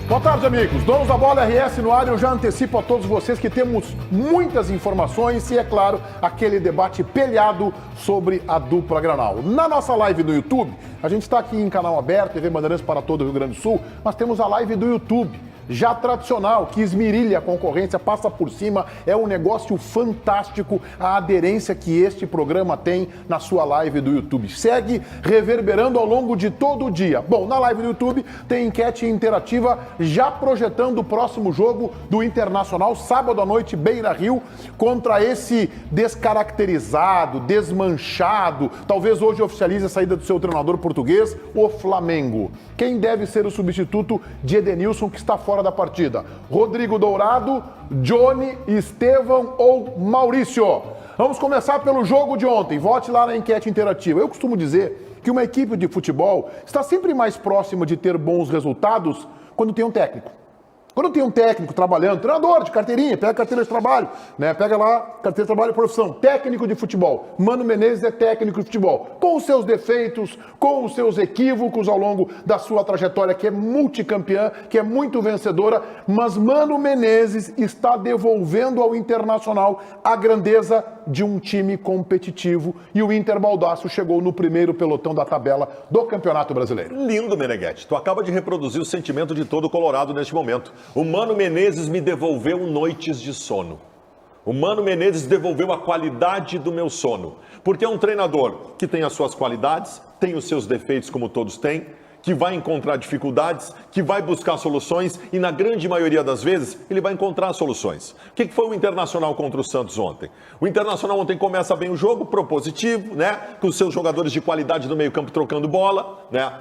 Boa tarde, amigos. Donos da Bola RS no ar. Eu já antecipo a todos vocês que temos muitas informações e, é claro, aquele debate pelhado sobre a dupla Granal. Na nossa live do YouTube, a gente está aqui em canal aberto, TV Bandeirantes para todo o Rio Grande do Sul, mas temos a live do YouTube, já tradicional, que esmirilha a concorrência, passa por cima. É um negócio fantástico a aderência que este programa tem na sua live do YouTube. Segue reverberando ao longo de todo o dia. Bom, na live do YouTube tem enquete interativa já projetando o próximo jogo do Internacional, sábado à noite, Beira-Rio, contra esse descaracterizado, desmanchado, talvez hoje oficialize a saída do seu treinador português, o Flamengo. Quem deve ser o substituto de Edenilson, que está fora da partida? Rodrigo Dourado, Johnny, Estevão ou Maurício? Vamos começar pelo jogo de ontem. Vote lá na enquete interativa. Eu costumo dizer que uma equipe de futebol está sempre mais próxima de ter bons resultados quando tem um técnico. Quando tem um técnico trabalhando, treinador de carteirinha, pega a carteira de trabalho, né? Pega lá, carteira de trabalho e profissão, técnico de futebol. Mano Menezes é técnico de futebol, com os seus defeitos, com os seus equívocos ao longo da sua trajetória, que é multicampeã, que é muito vencedora, mas Mano Menezes está devolvendo ao Internacional a grandeza de um time competitivo, e o Inter Baldasso chegou no primeiro pelotão da tabela do Campeonato Brasileiro. Lindo, Meneghetti. Tu acaba de reproduzir o sentimento de todo o Colorado neste momento. O Mano Menezes me devolveu noites de sono. O Mano Menezes devolveu a qualidade do meu sono. Porque é um treinador que tem as suas qualidades, tem os seus defeitos como todos têm, que vai encontrar dificuldades, que vai buscar soluções e, na grande maioria das vezes, ele vai encontrar soluções. O que foi o Internacional contra o Santos ontem? O Internacional ontem começa bem o jogo, propositivo, né? Com os seus jogadores de qualidade no meio-campo trocando bola, né?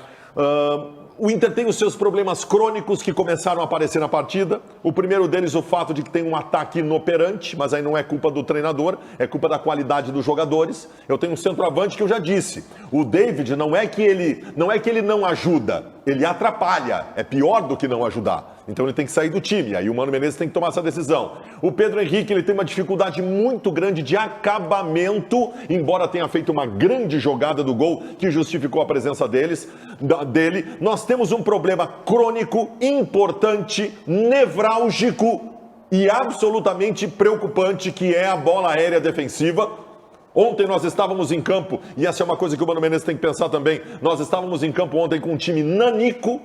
O Inter tem os seus problemas crônicos que começaram a aparecer na partida. O primeiro deles, o fato de que tem um ataque inoperante, mas aí não é culpa do treinador, é culpa da qualidade dos jogadores. Eu tenho um centroavante que eu já disse. O David não é que ele não ajuda, ele atrapalha. É pior do que não ajudar. Então ele tem que sair do time, aí o Mano Menezes tem que tomar essa decisão. O Pedro Henrique, ele tem uma dificuldade muito grande de acabamento, embora tenha feito uma grande jogada do gol que justificou a presença dele. Nós temos um problema crônico, importante, nevrálgico e absolutamente preocupante, que é a bola aérea defensiva. Ontem nós estávamos em campo, e essa é uma coisa que o Mano Menezes tem que pensar também, nós estávamos em campo ontem com um time nanico,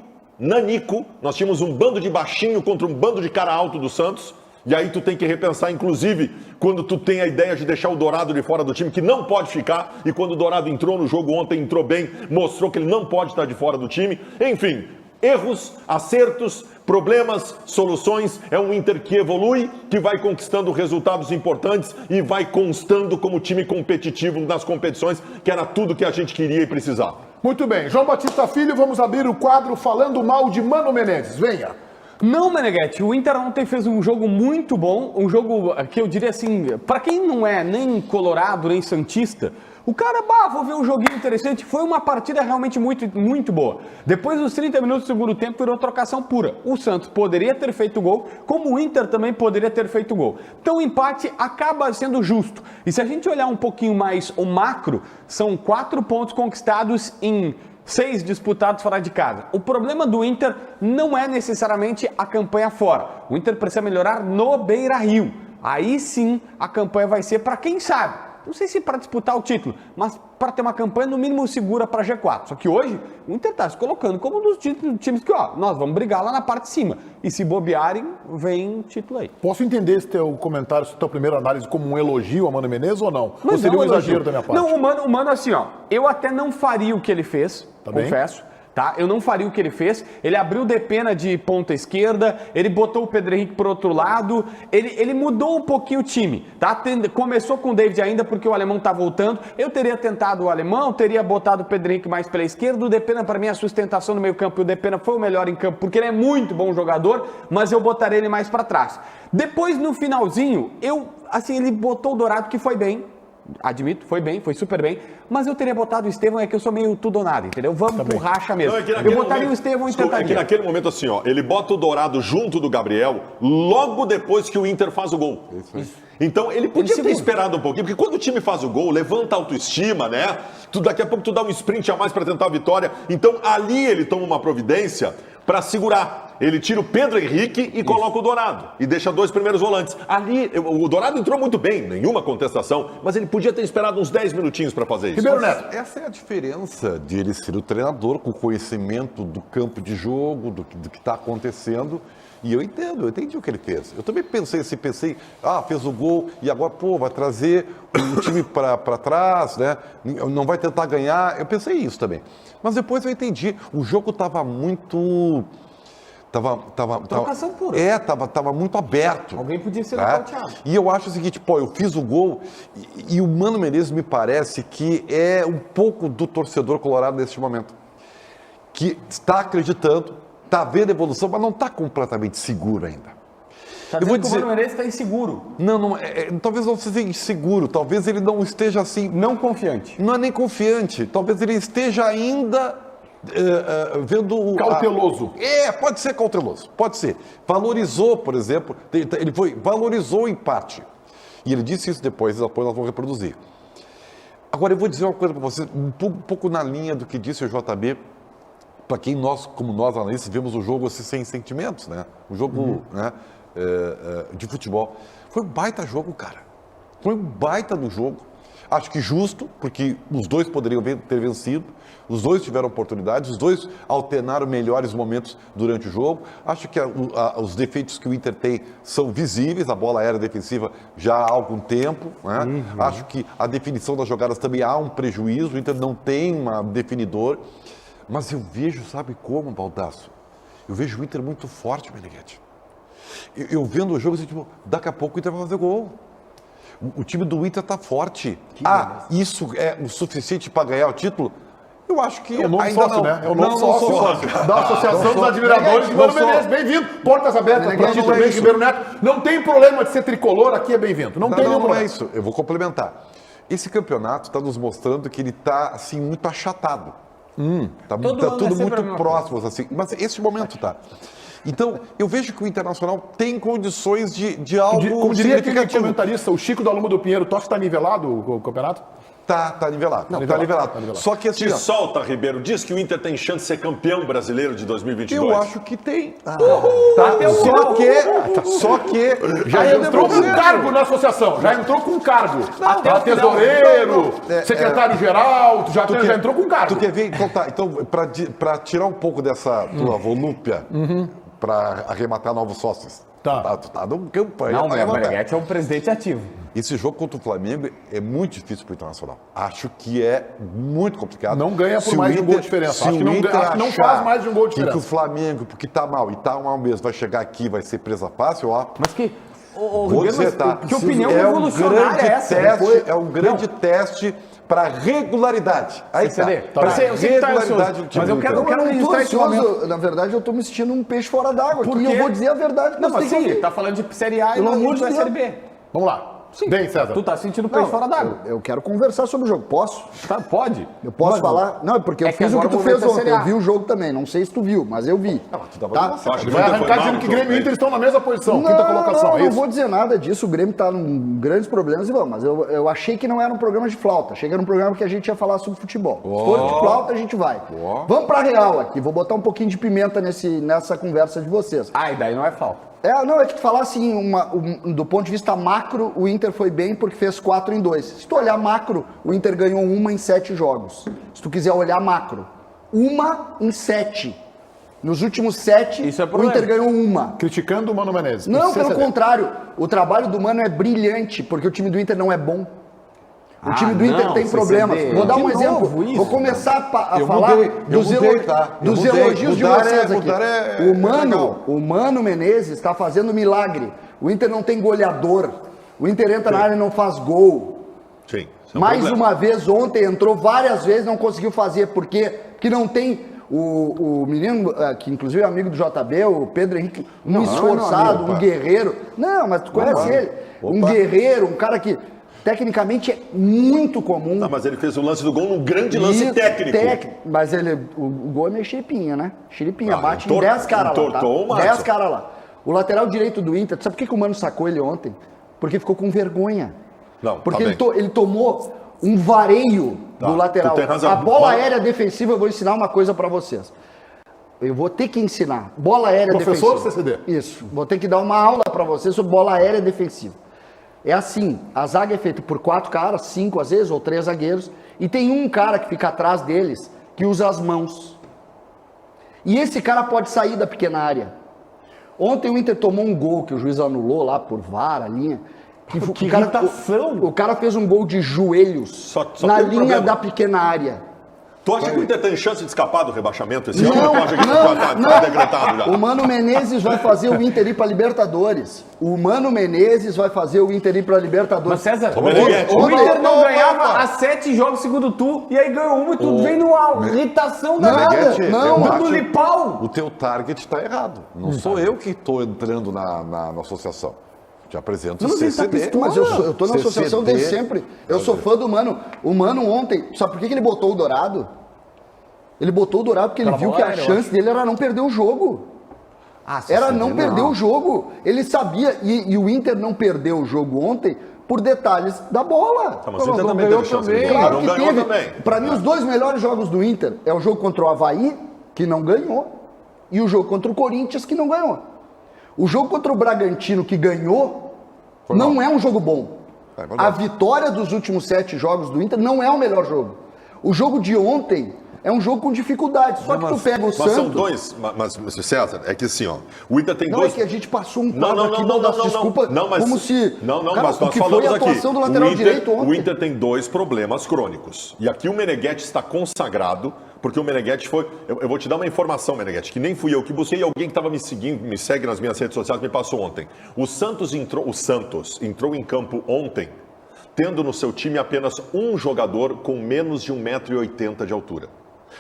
nós tínhamos um bando de baixinho contra um bando de cara alto do Santos, e aí tu tem que repensar, inclusive, quando tu tem a ideia de deixar o Dourado de fora do time, que não pode ficar, e quando o Dourado entrou no jogo ontem, entrou bem, mostrou que ele não pode estar de fora do time, enfim, erros, acertos, problemas, soluções, é um Inter que evolui, que vai conquistando resultados importantes e vai constando como time competitivo nas competições, que era tudo que a gente queria e precisava. Muito bem, João Batista Filho, vamos abrir o quadro falando mal de Mano Menezes. Venha. Não, Meneghetti, o Inter ontem fez um jogo muito bom, um jogo que eu diria assim, para quem não é nem colorado, nem santista, o cara, vou ver um joguinho interessante, foi uma partida realmente muito, muito boa. Depois dos 30 minutos do segundo tempo, virou trocação pura. O Santos poderia ter feito gol, como o Inter também poderia ter feito gol. Então o empate acaba sendo justo. E se a gente olhar um pouquinho mais o macro, são 4 pontos conquistados em 6 disputados fora de casa. O problema do Inter não é necessariamente a campanha fora. O Inter precisa melhorar no Beira-Rio. Aí sim a campanha vai ser para quem sabe. Não sei se para disputar o título, mas para ter uma campanha no mínimo segura para G4. Só que hoje o Inter está se colocando como um dos times que, nós vamos brigar lá na parte de cima. E se bobearem, vem título aí. Posso entender esse teu comentário, essa tua primeira análise como um elogio a Mano Menezes ou não? Ou seria um exagero da minha parte? Não, o Mano assim, eu até não faria o que ele fez, confesso. Tá? Eu não faria o que ele fez. Ele abriu o Depena de ponta esquerda, ele botou o Pedro Henrique pro outro lado, ele mudou um pouquinho o time, tá? Começou com o David ainda porque o alemão tá voltando. Eu teria tentado o alemão, teria botado o Pedro Henrique mais pela esquerda. O Depena, para mim, a sustentação no meio campo, e o Depena foi o melhor em campo porque ele é muito bom jogador, mas eu botaria ele mais para trás. Depois, no finalzinho, ele botou o Dourado, que foi bem. Admito, foi bem, foi super bem, Mas eu teria botado o Estevão, é que eu sou meio tudo ou nada, entendeu? Vamos pro racha mesmo. Não, é que Eu naquele botaria momento- o Estevão e Desculpa, é que tentaria. naquele momento assim, ó, ele bota o Dourado junto do Gabriel logo depois que o Inter faz o gol. Então ele podia ter segura. esperado um pouquinho, porque quando o time faz o gol, levanta a autoestima, né? Daqui a pouco tu dá um sprint a mais para tentar a vitória. Então ali ele toma uma providência para segurar. Ele tira o Pedro Henrique e coloca o Dourado. E deixa 2 primeiros volantes. Ali, o Dourado entrou muito bem, nenhuma contestação, mas ele podia ter esperado uns 10 minutinhos para fazer isso. Ribeiro Neto. Essa é a diferença de ele ser o treinador com conhecimento do campo de jogo, do que está acontecendo. E eu entendi o que ele fez. Eu também pensei, fez o gol e agora, vai trazer o time para trás, né? Não vai tentar ganhar. Eu pensei isso também. Mas depois eu entendi. O jogo estava muito... Trocação pura. Tava muito aberto. Alguém podia ser tá? nocauteado. E eu acho o seguinte, eu fiz o gol e o Mano Menezes me parece que é um pouco do torcedor colorado neste momento. Que está acreditando, está vendo a evolução, mas não está completamente seguro ainda. Tá Eu vou dizendo que dizer- o Mano Menezes está inseguro. Não, talvez não seja inseguro, talvez ele não esteja assim, Não confiante. não é nem confiante, talvez ele esteja ainda vendo o... Cauteloso. Pode ser cauteloso, pode ser. Valorizou, por exemplo, valorizou o empate. E ele disse isso depois nós vamos reproduzir. Agora eu vou dizer uma coisa para vocês, um pouco na linha do que disse o JB, para quem como nós analistas, vemos o jogo assim, sem sentimentos, né? O jogo né, de futebol. Foi um baita jogo, cara. Foi um baita do jogo. Acho que justo, porque os dois poderiam ter vencido, os dois tiveram oportunidades, os dois alternaram melhores momentos durante o jogo. Acho que os defeitos que o Inter tem são visíveis, a bola aérea defensiva já há algum tempo. Né? Acho que a definição das jogadas também há um prejuízo, o Inter não tem um definidor. Mas eu vejo, sabe como, Baldasso? Eu vejo o Inter muito forte, Meneghete. Eu vendo o jogo, assim, daqui a pouco o Inter vai fazer gol. O time do Inter está forte. Isso é o suficiente para ganhar o título? Eu acho que É o novo ainda sócio, não. né? É o novo Não sócio, sócio. da Associação dos sou. Admiradores de Não Mano sou. Menezes. Bem-vindo. Portas abertas para ti não também, é isso. Ribeiro Neto. Não tem problema de ser tricolor, aqui é bem-vindo. Não tem nenhum Não é problema. isso. Eu vou complementar. Esse campeonato está nos mostrando que ele está assim, muito achatado. Tá Todo ano é tudo sempre a muito mesma próximo, assim. Mas esse momento tá. Então, eu vejo que o Internacional tem condições de algo Como diria aquele significativo. comentarista, o Chico do Alumo do Pinheiro, tu acha que está nivelado o campeonato? Tá nivelado. Tá nivelado, nivelado. tá nivelado. Só que assim, Te ó, solta, Ribeiro. Diz que o Inter tem chance de ser campeão brasileiro de 2022. eu acho que tem. Tá? Até o final. Só que Já aí entrou com um depois- cargo na associação, já entrou com um cargo. Até o final. Tesoureiro, secretário-geral, já entrou com um cargo. Tu quer ver? Então para tirar um pouco dessa tua volúpia, para arrematar novos sócios. Tá. Tu tá num campanha. Não, pra o arrematar. Meneghete é um presidente ativo. Esse jogo contra o Flamengo é muito difícil para o Internacional. Acho que é muito complicado. Não ganha por Se o mais de um Inter- gol de diferença. se Acho que o não Inter ganha- acho que não achar faz mais de um gol de que diferença. o Flamengo, porque tá mal e tá mal mesmo, vai chegar aqui, vai ser presa fácil, ó. Mas que... Ô, Vou Ribeiro, dizer, tá? que opinião é um revolucionária grande é essa? teste, é um grande teste para regularidade. Aí tá. CD, Pra eu sei que tá regularidade ansioso, do time mas eu do quero- Inter. eu quero- Eu não tô registrar esse ansioso, na verdade eu tô me sentindo um peixe fora d'água Por aqui, quê? eu vou dizer a verdade que Não, você mas tem que sim, ouvir. tá falando de Série A e Pelo não amor de da Deus. Série B. Vamos lá. Bem, César. Tu tá sentindo peixe fora d'água. eu quero conversar sobre o jogo, posso? Tá, pode. Eu posso Mas- falar? Não, é porque eu É que fiz o que agora tu o fez momento é ontem, Série A. eu vi o jogo também, não sei se tu viu, mas eu vi. tu tava Tá? vendo? Acho que o Vai Inter foi arrancar mal dizendo no que jogo, Grêmio e hein? Inter estão na mesma posição, quinta colocação, é não isso? vou dizer nada disso, o Grêmio tá em grandes problemas e vamos, mas eu achei que não era um programa de flauta, achei que era um programa que a gente ia falar sobre futebol. Se for de flauta, a gente vai. Vamos pra real aqui, vou botar um pouquinho de pimenta nessa conversa de vocês. Ah, e daí não é falta. Não, é que tu falar assim, do ponto de vista macro, o Inter foi bem porque fez 4-2. Se tu olhar macro, o Inter ganhou 1 em 7 jogos. Se tu quiser olhar macro, 1 em 7. Nos últimos 7, Isso é o problema. Inter ganhou 1. Criticando o Mano Menezes. Não, Precisa pelo saber. contrário. O trabalho do Mano é brilhante, porque o time do Inter não é bom. O time do Inter não, tem CCD. problemas. Vou dar um De exemplo. novo isso. Vou começar a Eu falar mudei, dos, eu mudei, tá? Eu dos mudei. elogios de Mudar vocês aqui. mudar é legal. O Mano Menezes está fazendo milagre. O Inter não tem goleador. O Inter entra na área e não faz gol. Sim. isso é um Mais problema. uma vez ontem, entrou várias vezes, não conseguiu fazer. Por quê? Porque não tem o menino, que inclusive é amigo do JB, o Pedro Henrique, um esforçado, amigo, um pá. guerreiro. Não, mas tu conhece ele. Um Opa. guerreiro, um cara que Tecnicamente é muito comum. Tá, mas ele fez o lance do gol num grande lance técnico. Mas o gol é meio chipinha, né? Chiripinha, bate em entortou- 10 caras lá. entortou o Tá? Márcio. 10 caras lá. O lateral direito do Inter, sabe por que o Mano sacou ele ontem? Porque ficou com vergonha. Não, Porque tá ele, bem. ele tomou um vareio Tá, do lateral. tu tem razão. A bola Mano- aérea defensiva, eu vou ensinar uma coisa pra vocês. Eu vou ter que ensinar. Bola aérea Professor defensiva. CCD. Isso. Vou ter que dar uma aula pra vocês sobre bola aérea defensiva. É assim, a zaga é feita por 4 caras, 5 às vezes, ou 3 zagueiros, e tem um cara que fica atrás deles, que usa as mãos. E esse cara pode sair da pequena área. Ontem o Inter tomou um gol que o juiz anulou lá por VAR, a linha. Que o cara, irritação. o cara fez um gol de joelhos Só na tem um linha problema. da pequena área. Tu acha que o Inter tem chance de escapar do rebaixamento esse ano? Não, Ou tu acha que já tá decretado já? O Mano Menezes vai fazer o Inter ir pra Libertadores. O Mano Menezes vai fazer o Inter ir pra Libertadores. Mas César, Ô, Meneghetti, o Inter Ontem- não ganhava há 7 jogos segundo tu, e aí ganhou uma e tu vem numa irritação da Nada, Meneghetti, não, eu do acho- Lipau. O teu target está errado. Não sou eu que estou entrando na associação. Te apresento o Não, mas ele tá CCD. pistola, mas eu tô na associação desde sempre. Eu sou fã do Mano. O Mano ontem, sabe por que ele botou o Dourado? Ele botou o Dourado porque ele viu que a chance dele era não perder o jogo. Era não perder o jogo. Ele sabia, e o Inter não perdeu o jogo ontem por detalhes da bola. Tá, mas o Inter também teve chance de ganhar. Claro Não que ganhou teve. também. Para mim, os 2 melhores jogos do Inter é o jogo contra o Avaí, que não ganhou, e o jogo contra o Corinthians, que não ganhou. O jogo contra o Bragantino, que ganhou, não é um jogo bom. É verdade. A vitória dos últimos 7 jogos do Inter não é o melhor jogo. O jogo de ontem é um jogo com dificuldade. Só que tu pega o Mas Santos... são dois, mas César, é que assim, ó, o Inter tem Não, dois... é que a gente passou um Não, quadro não, aqui, não, Baldasso, não, desculpa, não, mas, como se... Não, Cara, mas o nós que falamos foi a aqui. atuação do lateral direito ontem. O Inter tem 2 problemas crônicos. E aqui o Meneghetti está consagrado, porque o Meneghetti foi... Eu vou te dar uma informação, Meneghetti, que nem fui eu que busquei, alguém que estava me seguindo, me segue nas minhas redes sociais, me passou ontem. O Santos entrou em campo ontem, tendo no seu time apenas um jogador com menos de 1,80 m de altura.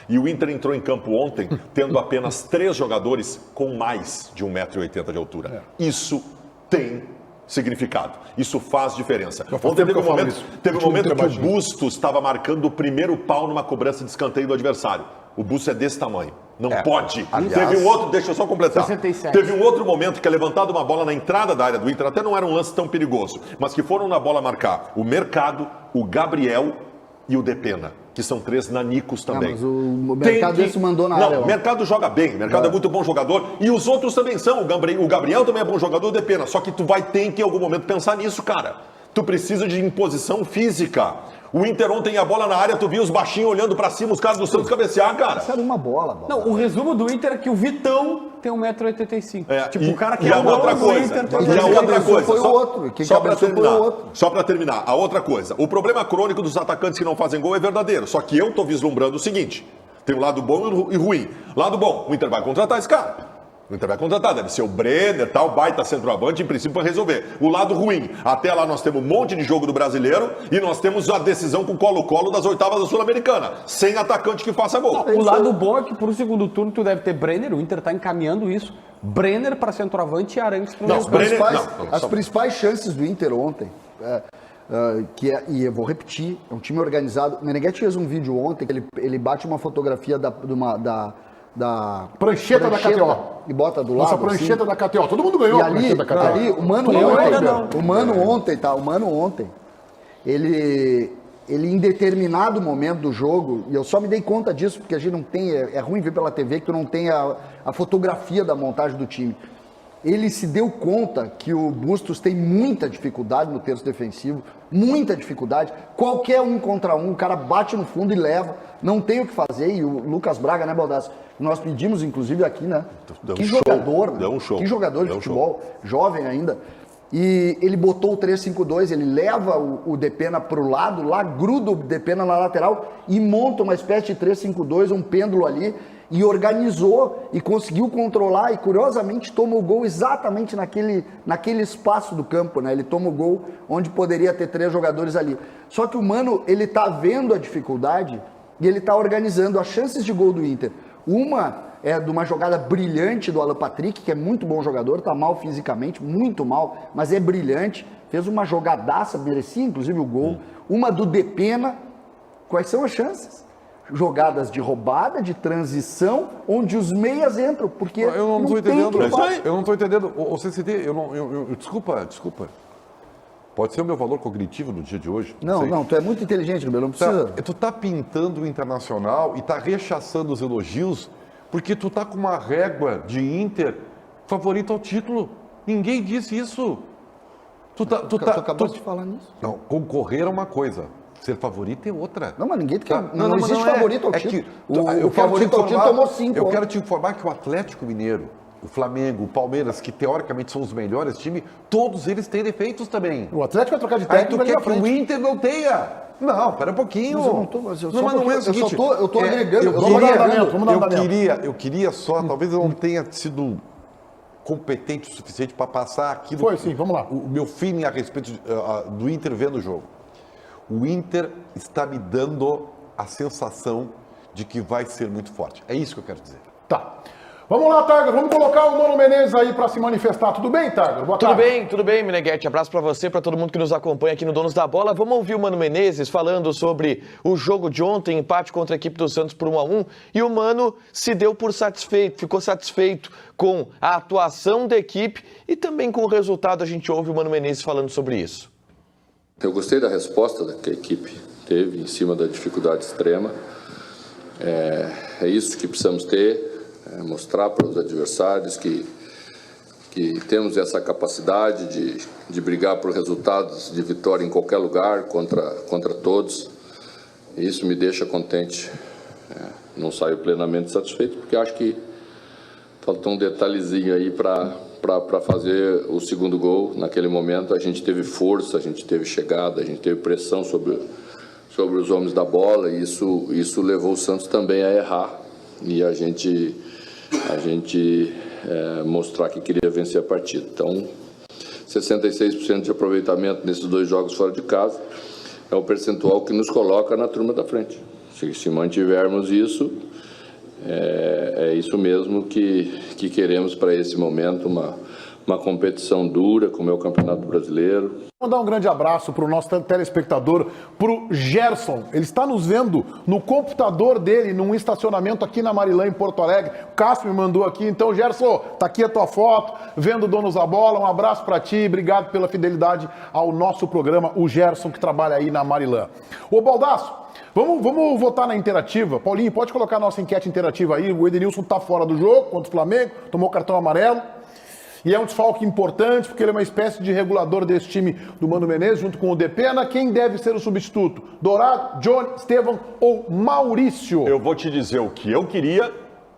E o Inter entrou em campo ontem tendo apenas 3 jogadores com mais de 1,80 m de altura. Isso tem significado. Isso faz diferença. faz Ontem tempo que eu falo isso. teve um O time momento do que o Inter é baixinho. Bustos estava marcando o primeiro pau numa cobrança de escanteio do adversário. O Bustos é desse tamanho. Não pode. aliás- Teve um outro, deixa eu só completar. 67. Teve um outro momento que é levantado uma bola na entrada da área do Inter, até não era um lance tão perigoso, mas que foram na bola marcar o Mercado, o Gabriel e o Depena, que são 3 nanicos também. mas o Mercado esse mandou na área, Não, ó. o Mercado joga bem, o Mercado é muito bom jogador, e os outros também são. O Gabriel também é bom jogador, o Depena. Só que tu vai ter que em algum momento pensar nisso, cara. Tu precisa de imposição física. O Inter ontem a bola na área, tu viu os baixinhos olhando pra cima, os caras do Santos cabecear, cara. Isso era uma bola. Não, o resumo do Inter é que o Vitão tem 1,85 m. É, Tipo, e- o cara que e é a outra bom no coisa, Inter... e tem a Quem outra cabeçou coisa, foi o só- outro, quem só pra cabeçou foi o terminar, outro. só pra terminar, a outra coisa, o problema crônico dos atacantes que não fazem gol é verdadeiro, só que eu tô vislumbrando o seguinte, tem o lado bom e ruim. Lado bom, o Inter vai contratar esse cara. O Inter vai contratar, deve ser o Brenner, tal, baita centroavante, em princípio vai resolver. O lado ruim, até lá nós temos um monte de jogo do Brasileiro e nós temos a decisão com o Colo-Colo das oitavas da Sul-Americana, sem atacante que faça gol. O lado bom é que pro segundo turno tu deve ter Brenner, o Inter tá encaminhando isso. Brenner para centroavante e Arangues para Não, meio campo. Brenner- As só- principais chances do Inter ontem, e eu vou repetir, é um time organizado. O Meneghetti fez um vídeo ontem que ele bate uma fotografia da Prancheta da KTO. e bota do lado. Nossa prancheta da KTO. Todo mundo ganhou E a ali, prancheta da KTO. ali, o Mano Eu ontem, ainda não. o Mano ontem, ele em determinado momento do jogo, e eu só me dei conta disso, porque a gente não tem, é ruim ver pela TV que tu não tem a fotografia da montagem do time. Ele se deu conta que o Bustos tem muita dificuldade no terço defensivo, muita dificuldade. Qualquer um contra um, o cara bate no fundo e leva, não tem o que fazer. E o Lucas Braga, né, Baldasso? Nós pedimos, inclusive, aqui, né? Deu Que um show, jogador, né? deu um show. Que jogador de Deu um futebol, jovem ainda. E ele botou o 3-5-2, ele leva o Depena pro lado, lá gruda o Depena na lateral e monta uma espécie de 3-5-2, um pêndulo ali, e organizou e conseguiu controlar e curiosamente toma o gol exatamente naquele espaço do campo, né? Ele toma o gol onde poderia ter 3 jogadores ali. Só que o Mano, ele tá vendo a dificuldade e ele tá organizando as chances de gol do Inter. Uma é de uma jogada brilhante do Alan Patrick, que é muito bom jogador, tá mal fisicamente, muito mal, mas é brilhante. fez uma jogadaça, merecia inclusive o gol. Uma do Depena. Quais são as chances? Jogadas de roubada, de transição, onde os meias entram, porque Eu não estou tem entendendo. quem faça. Eu não estou entendendo. O CCD, desculpa. Pode ser o meu valor cognitivo no dia de hoje. Não, sei. não, tu é muito inteligente, Ribeiro, não precisa... Tu tá pintando o Internacional e tá rechaçando os elogios porque tu tá com uma régua de Inter favorito ao título. Ninguém disse isso. Tu acabaste de falar nisso. Não, concorrer é uma coisa. Ser favorito é outra. Não, mas ninguém quer. Tá? Não existe favorito ao título. O favorito ao título tomou 5. Eu quero te informar que o Atlético Mineiro, o Flamengo, o Palmeiras, que teoricamente são os melhores times, todos eles têm defeitos também. O Atlético vai trocar de Aí técnico tu ali quer na que o frente. Inter não tenha? Não, pera um pouquinho. Mas eu não tô, mas eu só mas tô- não é o eu só seguinte. tô- eu tô agregando, vamos dar andamento, vamos dar andamento. Eu queria só, talvez eu não tenha sido competente o suficiente para passar aquilo. Foi sim, vamos lá. O meu feeling a respeito do Inter vendo o jogo. O Inter está me dando a sensação de que vai ser muito forte. É isso que eu quero dizer. Tá. Vamos lá, Tiger. Vamos colocar o Mano Menezes aí para se manifestar. Tudo bem, Tiger? Boa tarde. Tudo bem, Meneghetti. Abraço pra você, pra todo mundo que nos acompanha aqui no Donos da Bola. Vamos ouvir o Mano Menezes falando sobre o jogo de ontem, empate contra a equipe do Santos por 1-1. E o Mano se deu por satisfeito, ficou satisfeito com a atuação da equipe e também com o resultado. A gente ouve o Mano Menezes falando sobre isso. Eu gostei da resposta que a equipe teve em cima da dificuldade extrema. É isso que precisamos ter, mostrar para os adversários que temos essa capacidade de brigar por resultados de vitória em qualquer lugar, contra todos. E isso me deixa contente. Não saio plenamente satisfeito, porque acho que faltou um detalhezinho aí para fazer o segundo gol. Naquele momento a gente teve força, a gente teve chegada, a gente teve pressão sobre os homens da bola, e isso levou o Santos também a errar e a gente mostrar que queria vencer a partida. Então, 66% de aproveitamento nesses 2 jogos fora de casa é o percentual que nos coloca na turma da frente. Se mantivermos isso, é isso mesmo que queremos para esse momento, uma competição dura, como é o Campeonato Brasileiro. Vou mandar um grande abraço para o nosso telespectador, para o Gerson. Ele está nos vendo no computador dele, num estacionamento aqui na Marilã, em Porto Alegre. O Cássio me mandou aqui. Então, Gerson, tá aqui a tua foto, vendo Donos da Bola. Um abraço para ti, obrigado pela fidelidade ao nosso programa, o Gerson, que trabalha aí na Marilã. Ô, Baldasso, vamos votar na interativa. Paulinho, pode colocar a nossa enquete interativa aí. O Edenilson tá fora do jogo contra o Flamengo, tomou cartão amarelo. E é um desfalque importante, porque ele é uma espécie de regulador desse time do Mano Menezes, junto com o Depena. Quem deve ser o substituto? Dourado, Johnny, Estevão ou Maurício? Eu vou te dizer o que eu queria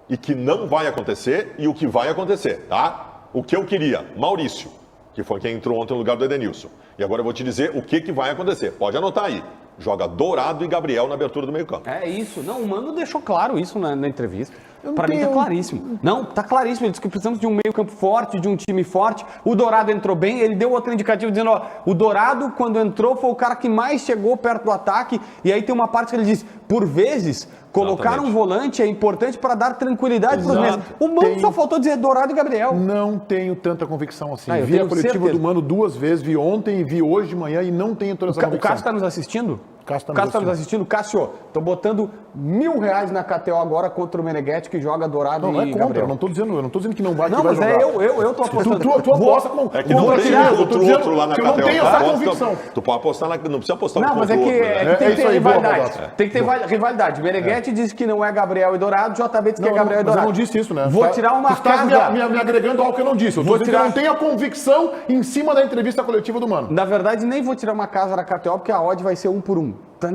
e que não vai acontecer e o que vai acontecer, tá? O que eu queria, Maurício, que foi quem entrou ontem no lugar do Edenilson. E agora eu vou te dizer o que vai acontecer. Pode anotar aí. Joga Dourado e Gabriel na abertura do meio-campo. É isso. Não, o Mano deixou claro isso na entrevista. Pra mim tá claríssimo. Não, tá claríssimo. Ele disse que precisamos de um meio-campo forte, de um time forte. O Dourado entrou bem. Ele deu outro indicativo dizendo, ó, o Dourado, quando entrou, foi o cara que mais chegou perto do ataque. E aí tem uma parte que ele diz, por vezes, colocar um volante é importante para dar tranquilidade pros mesmos. O Mano só faltou dizer Dourado e Gabriel. Não tenho tanta convicção assim. Eu Vi a tenho coletiva certeza. do Mano 2 vezes, vi ontem e vi hoje de manhã e não tenho toda essa O convicção. Cássio tá nos assistindo? Cássio tá O Cássio tá nos assistindo. Cássio, tô botando R$1.000 na KTO agora contra o Meneghetti, que joga Dourado Não é e contra, Gabriel. eu não tô dizendo que não vai, Não, que vai mas jogar. eu tô apostando. Tu aposta com... É que não contra tem time, eu tô outro dizendo lá na que eu não KTO. tenho essa convicção. Tu pode apostar, não precisa apostar Não, um mas contra é o que, outro, né? tem que isso ter aí, boa, rivalidade. Baldasso. Tem que ter rivalidade. Meneghetti diz que não é Gabriel e Dourado, JB diz que é Gabriel e mas eu Dourado. não disse isso, né? Vou tirar uma Tu estás casa. me agregando algo que eu não disse. Eu tô Vou dizendo tirar- que eu não tenho a convicção em cima da entrevista coletiva do Mano. Na verdade, nem vou tirar uma casa da KTO, porque a odd vai ser 1 por 1.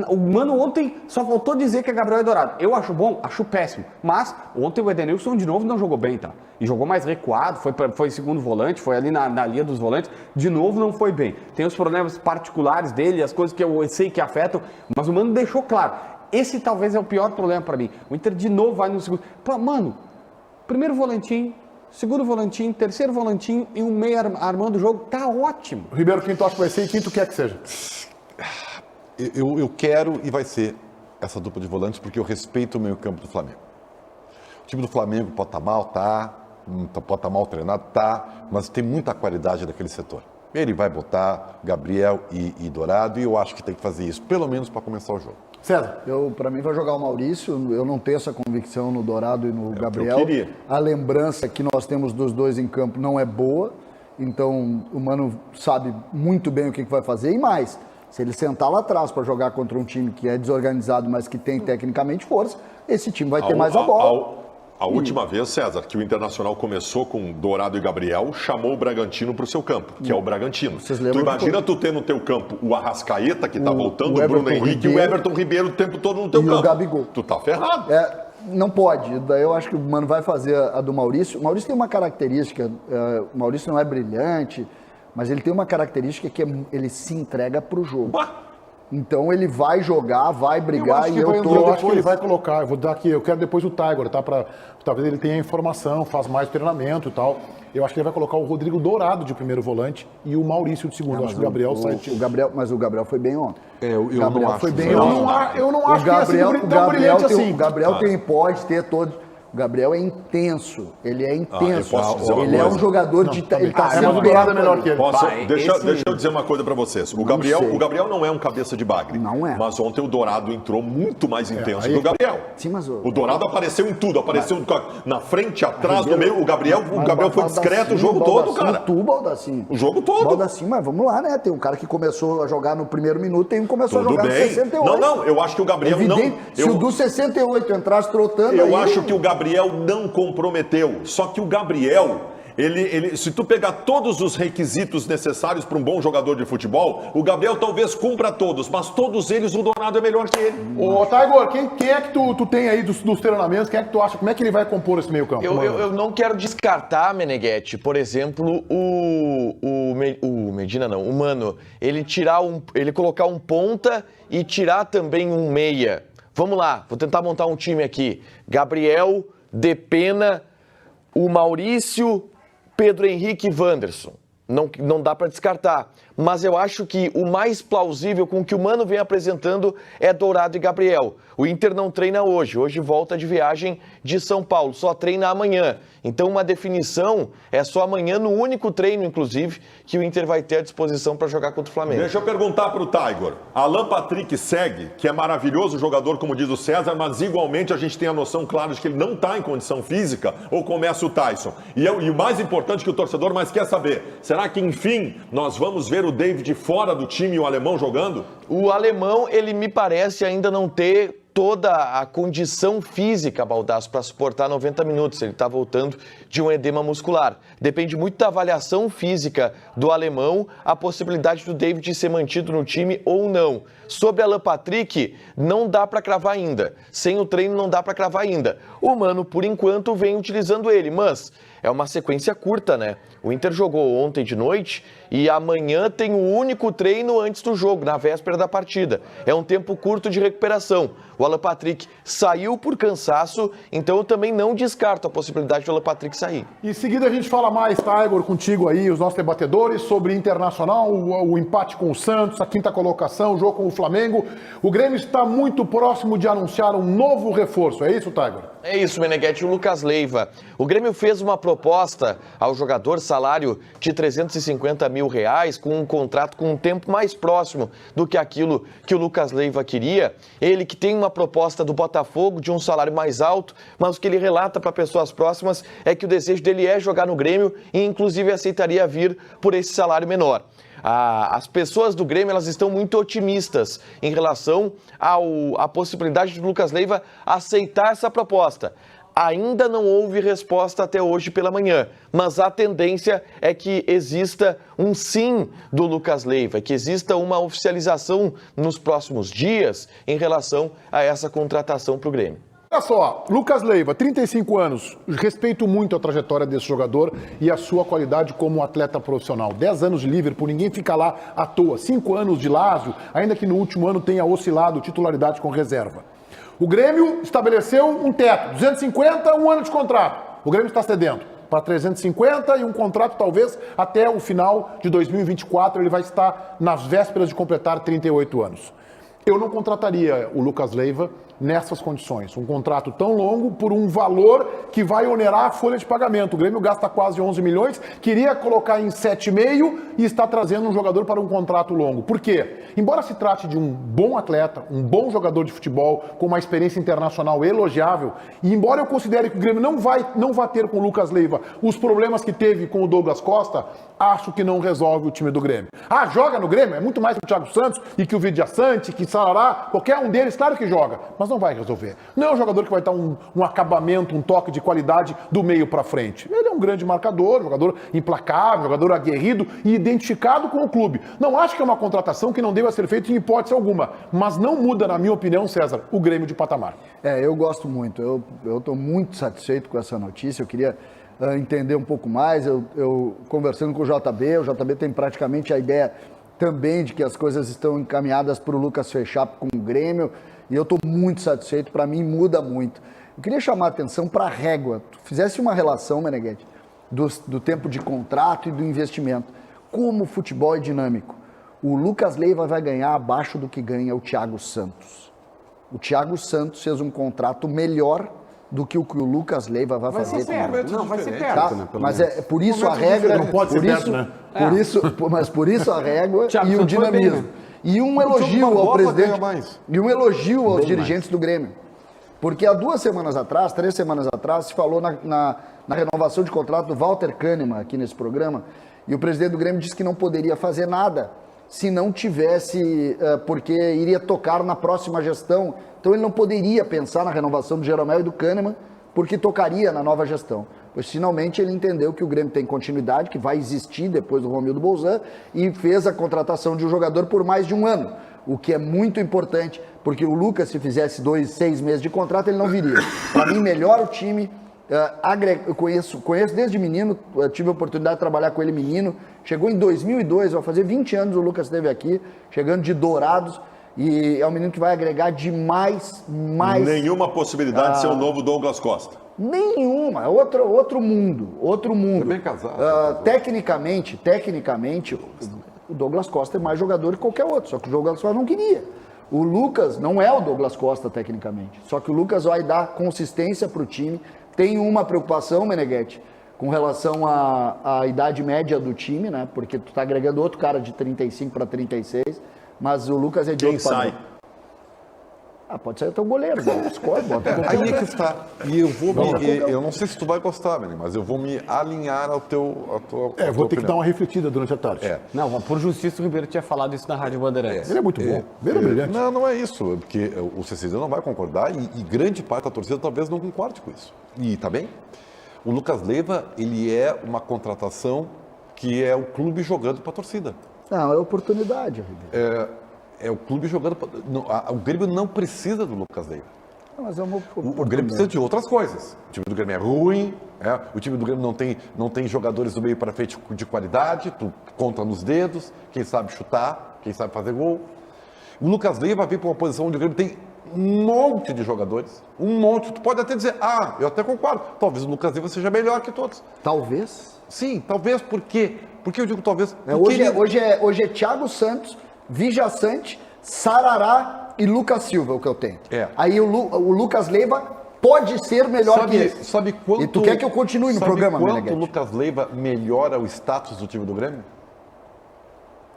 O Mano ontem só faltou dizer que é Gabriel e Dourado. Eu acho bom, acho péssimo. Mas ontem o Edenilson de novo não jogou bem, tá? E jogou mais recuado, foi segundo volante, foi ali na linha dos volantes. De novo não foi bem. Tem os problemas particulares dele, as coisas que eu sei que afetam, mas o Mano deixou claro. Esse talvez é o pior problema pra mim. O Inter de novo vai no segundo. Pô, Mano, primeiro volantinho, segundo volantinho, terceiro volantinho e um meio armando o jogo, tá ótimo. Ribeiro, quem tu acha que vai ser e quem tu quer que seja? Eu quero e vai ser essa dupla de volantes porque eu respeito o meio-campo do Flamengo. O time do Flamengo pode estar mal, pode estar mal treinado, mas tem muita qualidade daquele setor. Ele vai botar Gabriel e Dourado e eu acho que tem que fazer isso, pelo menos para começar o jogo. César. Para mim vai jogar o Maurício, eu não tenho essa convicção no Dourado e no Gabriel. que eu queria. A lembrança que nós temos dos dois em campo não é boa, então o Mano sabe muito bem o que vai fazer e mais, se ele sentar lá atrás para jogar contra um time que é desorganizado, mas que tem tecnicamente força, esse time vai ter mais a bola. A última vez, César, que o Internacional começou com Dourado e Gabriel, chamou o Bragantino para o seu campo, que é o Bragantino. Vocês Tu lembram imagina tu ter no teu campo o Arrascaeta, que tá voltando, o Bruno Everton Henrique e o Ribeiro, Everton Ribeiro o tempo todo no teu e campo. o Gabigol. Tu tá ferrado. Não pode, daí eu acho que o Mano vai fazer a do Maurício. O Maurício tem uma característica, o Maurício não é brilhante, mas ele tem uma característica que ele se entrega pro jogo. Bah. Então ele vai jogar, vai brigar e eu acho que ele vai colocar, eu vou dar aqui, eu quero depois o Tiger, tá? Talvez ele tenha informação, faz mais treinamento e tal. Eu acho que ele vai colocar o Rodrigo Dourado de primeiro volante e o Maurício de segundo. Eu acho que o Gabriel sai. Mas o Gabriel foi bem ontem. Eu não acho. Foi bem Eu ontem. não acho que é tão brilhante assim. O Gabriel pode ter todo. O Gabriel é intenso, ele é intenso. eu posso dizer uma ele é coisa. um jogador de. Ele tá mas sempre o Dourado é perto melhor ali. que ele. Deixa eu dizer uma coisa pra vocês. O Gabriel não é um cabeça de bagre. Não é. Mas ontem o Dourado entrou muito mais intenso aí- que o Gabriel. Sim, mas O Dourado apareceu em tudo. Apareceu na frente, atrás, no meio. O Gabriel foi discreto o jogo todo, cara. Baldacinho. O jogo todo. Baldacinho, mas vamos lá, né? Tem um cara que começou a jogar no primeiro minuto, tem um que começou a Tudo jogar no bem. 68. Não, eu acho que o Gabriel não... Evidente, se o do 68 entrasse trotando Eu aí, acho que o Gabriel não comprometeu. Só que o Gabriel, se tu pegar todos os requisitos necessários para um bom jogador de futebol, o Gabriel talvez cumpra todos, mas todos eles o Dourado é melhor que ele. Ô, Tiger, quem é que tu tem aí dos treinamentos? Quem é que tu acha? Como é que ele vai compor esse meio campo? Eu não quero descartar, Meneghetti, por exemplo, o Medina não, o Mano, ele colocar um ponta e tirar também um meia. Vamos lá, vou tentar montar um time aqui. Gabriel, Depena, o Maurício, Pedro Henrique e Wanderson. Não dá para descartar. Mas eu acho que o mais plausível com o que o Mano vem apresentando é Dourado e Gabriel. O Inter não treina hoje. Hoje volta de viagem de São Paulo. Só treina amanhã. Então uma definição é só amanhã, no único treino, inclusive, que o Inter vai ter à disposição para jogar contra o Flamengo. Deixa eu perguntar para o Tiger. Alan Patrick segue, que é maravilhoso jogador, como diz o César, mas igualmente a gente tem a noção clara de que ele não está em condição física, ou começa o Tyson? E o mais importante que o torcedor mais quer saber, será que, enfim, nós vamos ver o David fora do time e o alemão jogando? O alemão, ele me parece ainda não ter toda a condição física, Baldasso, para suportar 90 minutos. Ele está voltando de um edema muscular. Depende muito da avaliação física do alemão, a possibilidade do David ser mantido no time ou não. Sobre Alan Patrick, não dá para cravar ainda. Sem o treino, não dá para cravar ainda. O Mano, por enquanto, vem utilizando ele, mas é uma sequência curta, né? O Inter jogou ontem de noite e amanhã tem o único treino antes do jogo, na véspera da partida. É um tempo curto de recuperação. O Alan Patrick saiu por cansaço, então eu também não descarto a possibilidade do Alan Patrick sair. Em seguida a gente fala mais, Tiger, contigo aí, os nossos debatedores, sobre Internacional, o empate com o Santos, a quinta colocação, o jogo com o Flamengo. O Grêmio está muito próximo de anunciar um novo reforço, é isso, Tiger? É isso, Meneghetti, o Lucas Leiva. O Grêmio fez uma proposta ao jogador, salário de R$350 mil, com um contrato com um tempo mais próximo do que aquilo que o Lucas Leiva queria. Ele que tem uma proposta do Botafogo de um salário mais alto, mas o que ele relata para pessoas próximas é que o desejo dele é jogar no Grêmio e inclusive aceitaria vir por esse salário menor. As pessoas do Grêmio, elas estão muito otimistas em relação à possibilidade do Lucas Leiva aceitar essa proposta. Ainda não houve resposta até hoje pela manhã, mas a tendência é que exista um sim do Lucas Leiva, que exista uma oficialização nos próximos dias em relação a essa contratação para o Grêmio. Olha só, Lucas Leiva, 35 anos, respeito muito a trajetória desse jogador e a sua qualidade como atleta profissional. 10 anos de Liverpool, ninguém fica lá à toa. 5 anos de Lazio, ainda que no último ano tenha oscilado titularidade com reserva. O Grêmio estabeleceu um teto, 250, um ano de contrato. O Grêmio está cedendo para 350 e um contrato talvez até o final de 2024, ele vai estar nas vésperas de completar 38 anos. Eu não contrataria o Lucas Leiva nessas condições. Um contrato tão longo por um valor que vai onerar a folha de pagamento. O Grêmio gasta quase 11 milhões, queria colocar em 7,5 e está trazendo um jogador para um contrato longo. Por quê? Embora se trate de um bom atleta, um bom jogador de futebol, com uma experiência internacional elogiável, e embora eu considere que o Grêmio não vai ter com o Lucas Leiva os problemas que teve com o Douglas Costa, acho que não resolve o time do Grêmio. Ah, joga no Grêmio? É muito mais que o Thiago Santos e que o Vidia Sante, que Sarará, qualquer um deles, claro que joga, mas não vai resolver. Não é um jogador que vai dar um acabamento, um toque de qualidade do meio para frente. Ele é um grande marcador, jogador implacável, jogador aguerrido e identificado com o clube. Não acho que é uma contratação que não deva ser feita em hipótese alguma, mas não muda, na minha opinião, César, o Grêmio de patamar. Eu gosto muito, eu estou muito satisfeito com essa notícia, eu queria entender um pouco mais, eu conversando com o JB tem praticamente a ideia também de que as coisas estão encaminhadas para o Lucas fechar com o Grêmio, e eu estou muito satisfeito, para mim muda muito. Eu queria chamar a atenção para a régua, tu fizesse uma relação, Meneghetti, do tempo de contrato e do investimento. Como o futebol é dinâmico, o Lucas Leiva vai ganhar abaixo do que ganha o Thiago Santos. O Thiago Santos fez um contrato melhor do que o Lucas Leiva vai fazer. Vai ser perto, Tá? né? Mas é por isso a regra, não pode ser perto, né? Mas por isso a régua Thiago e o Santos foi bem, dinamismo. né? E um elogio ao Barbosa presidente ganha mais. e um elogio aos dirigentes do Grêmio. Porque há 3 semanas atrás, se falou na renovação de contrato do Walter Kahneman aqui nesse programa, e o presidente do Grêmio disse que não poderia fazer nada se não tivesse, porque iria tocar na próxima gestão. Então ele não poderia pensar na renovação do Jeromel e do Kahneman, porque tocaria na nova gestão. Pois finalmente ele entendeu que o Grêmio tem continuidade, que vai existir depois do Romildo Bolzan, e fez a contratação de um jogador por mais de um ano, o que é muito importante, porque o Lucas, se fizesse 6 meses de contrato, ele não viria. Para mim, melhora o time. Eu conheço desde menino, tive a oportunidade de trabalhar com ele menino, chegou em 2002, vai fazer 20 anos o Lucas esteve aqui, chegando de Dourados, e é um menino que vai agregar demais. Nenhuma possibilidade de ser o novo Douglas Costa. Nenhuma, é outro mundo. É bem casado. Tecnicamente, o Douglas Costa é mais jogador que qualquer outro, só que o Douglas Costa não queria. O Lucas não é o Douglas Costa tecnicamente, só que o Lucas vai dar consistência para o time. Tem uma preocupação, Meneghetti, com relação à idade média do time, né? Porque tu tá agregando outro cara de 35 para 36, mas o Lucas é de outro padrão. Pode ser até o goleiro, escolhe, bota Aí é que está. E eu não sei se tu vai gostar, Meneghetti, mas eu vou me alinhar ao tua Vou ter que dar uma refletida durante a tarde. Não, por justiça o Ribeiro tinha falado isso na Rádio Bandeirantes. Ele é muito bom, brilhante. Não é isso, porque o CCD não vai concordar e grande parte da torcida talvez não concorde com isso. E tá bem? O Lucas Leiva, ele é uma contratação que é o clube jogando para a torcida. Não, é oportunidade, Ribeiro. É o clube jogando. O Grêmio não precisa do Lucas Leiva. Mas é uma O Grêmio precisa de outras coisas. O time do Grêmio é ruim, o time do Grêmio não tem jogadores do meio para frente de qualidade, tu conta nos dedos, quem sabe chutar, quem sabe fazer gol. O Lucas Leiva vem para uma posição onde o Grêmio tem um monte de jogadores, um monte. Tu pode até dizer, eu até concordo, talvez o Lucas Leiva seja melhor que todos. Talvez. Sim, talvez, por quê? Porque eu digo talvez... Hoje é Thiago Santos, Vidia Sante, Sarará e Lucas Silva, o que eu tenho. Aí o Lucas Leiva pode ser melhor que esse. Sabe quanto, e tu quer que eu continue no programa, quanto Meneghetti? o Lucas Leiva melhora o status do time do Grêmio?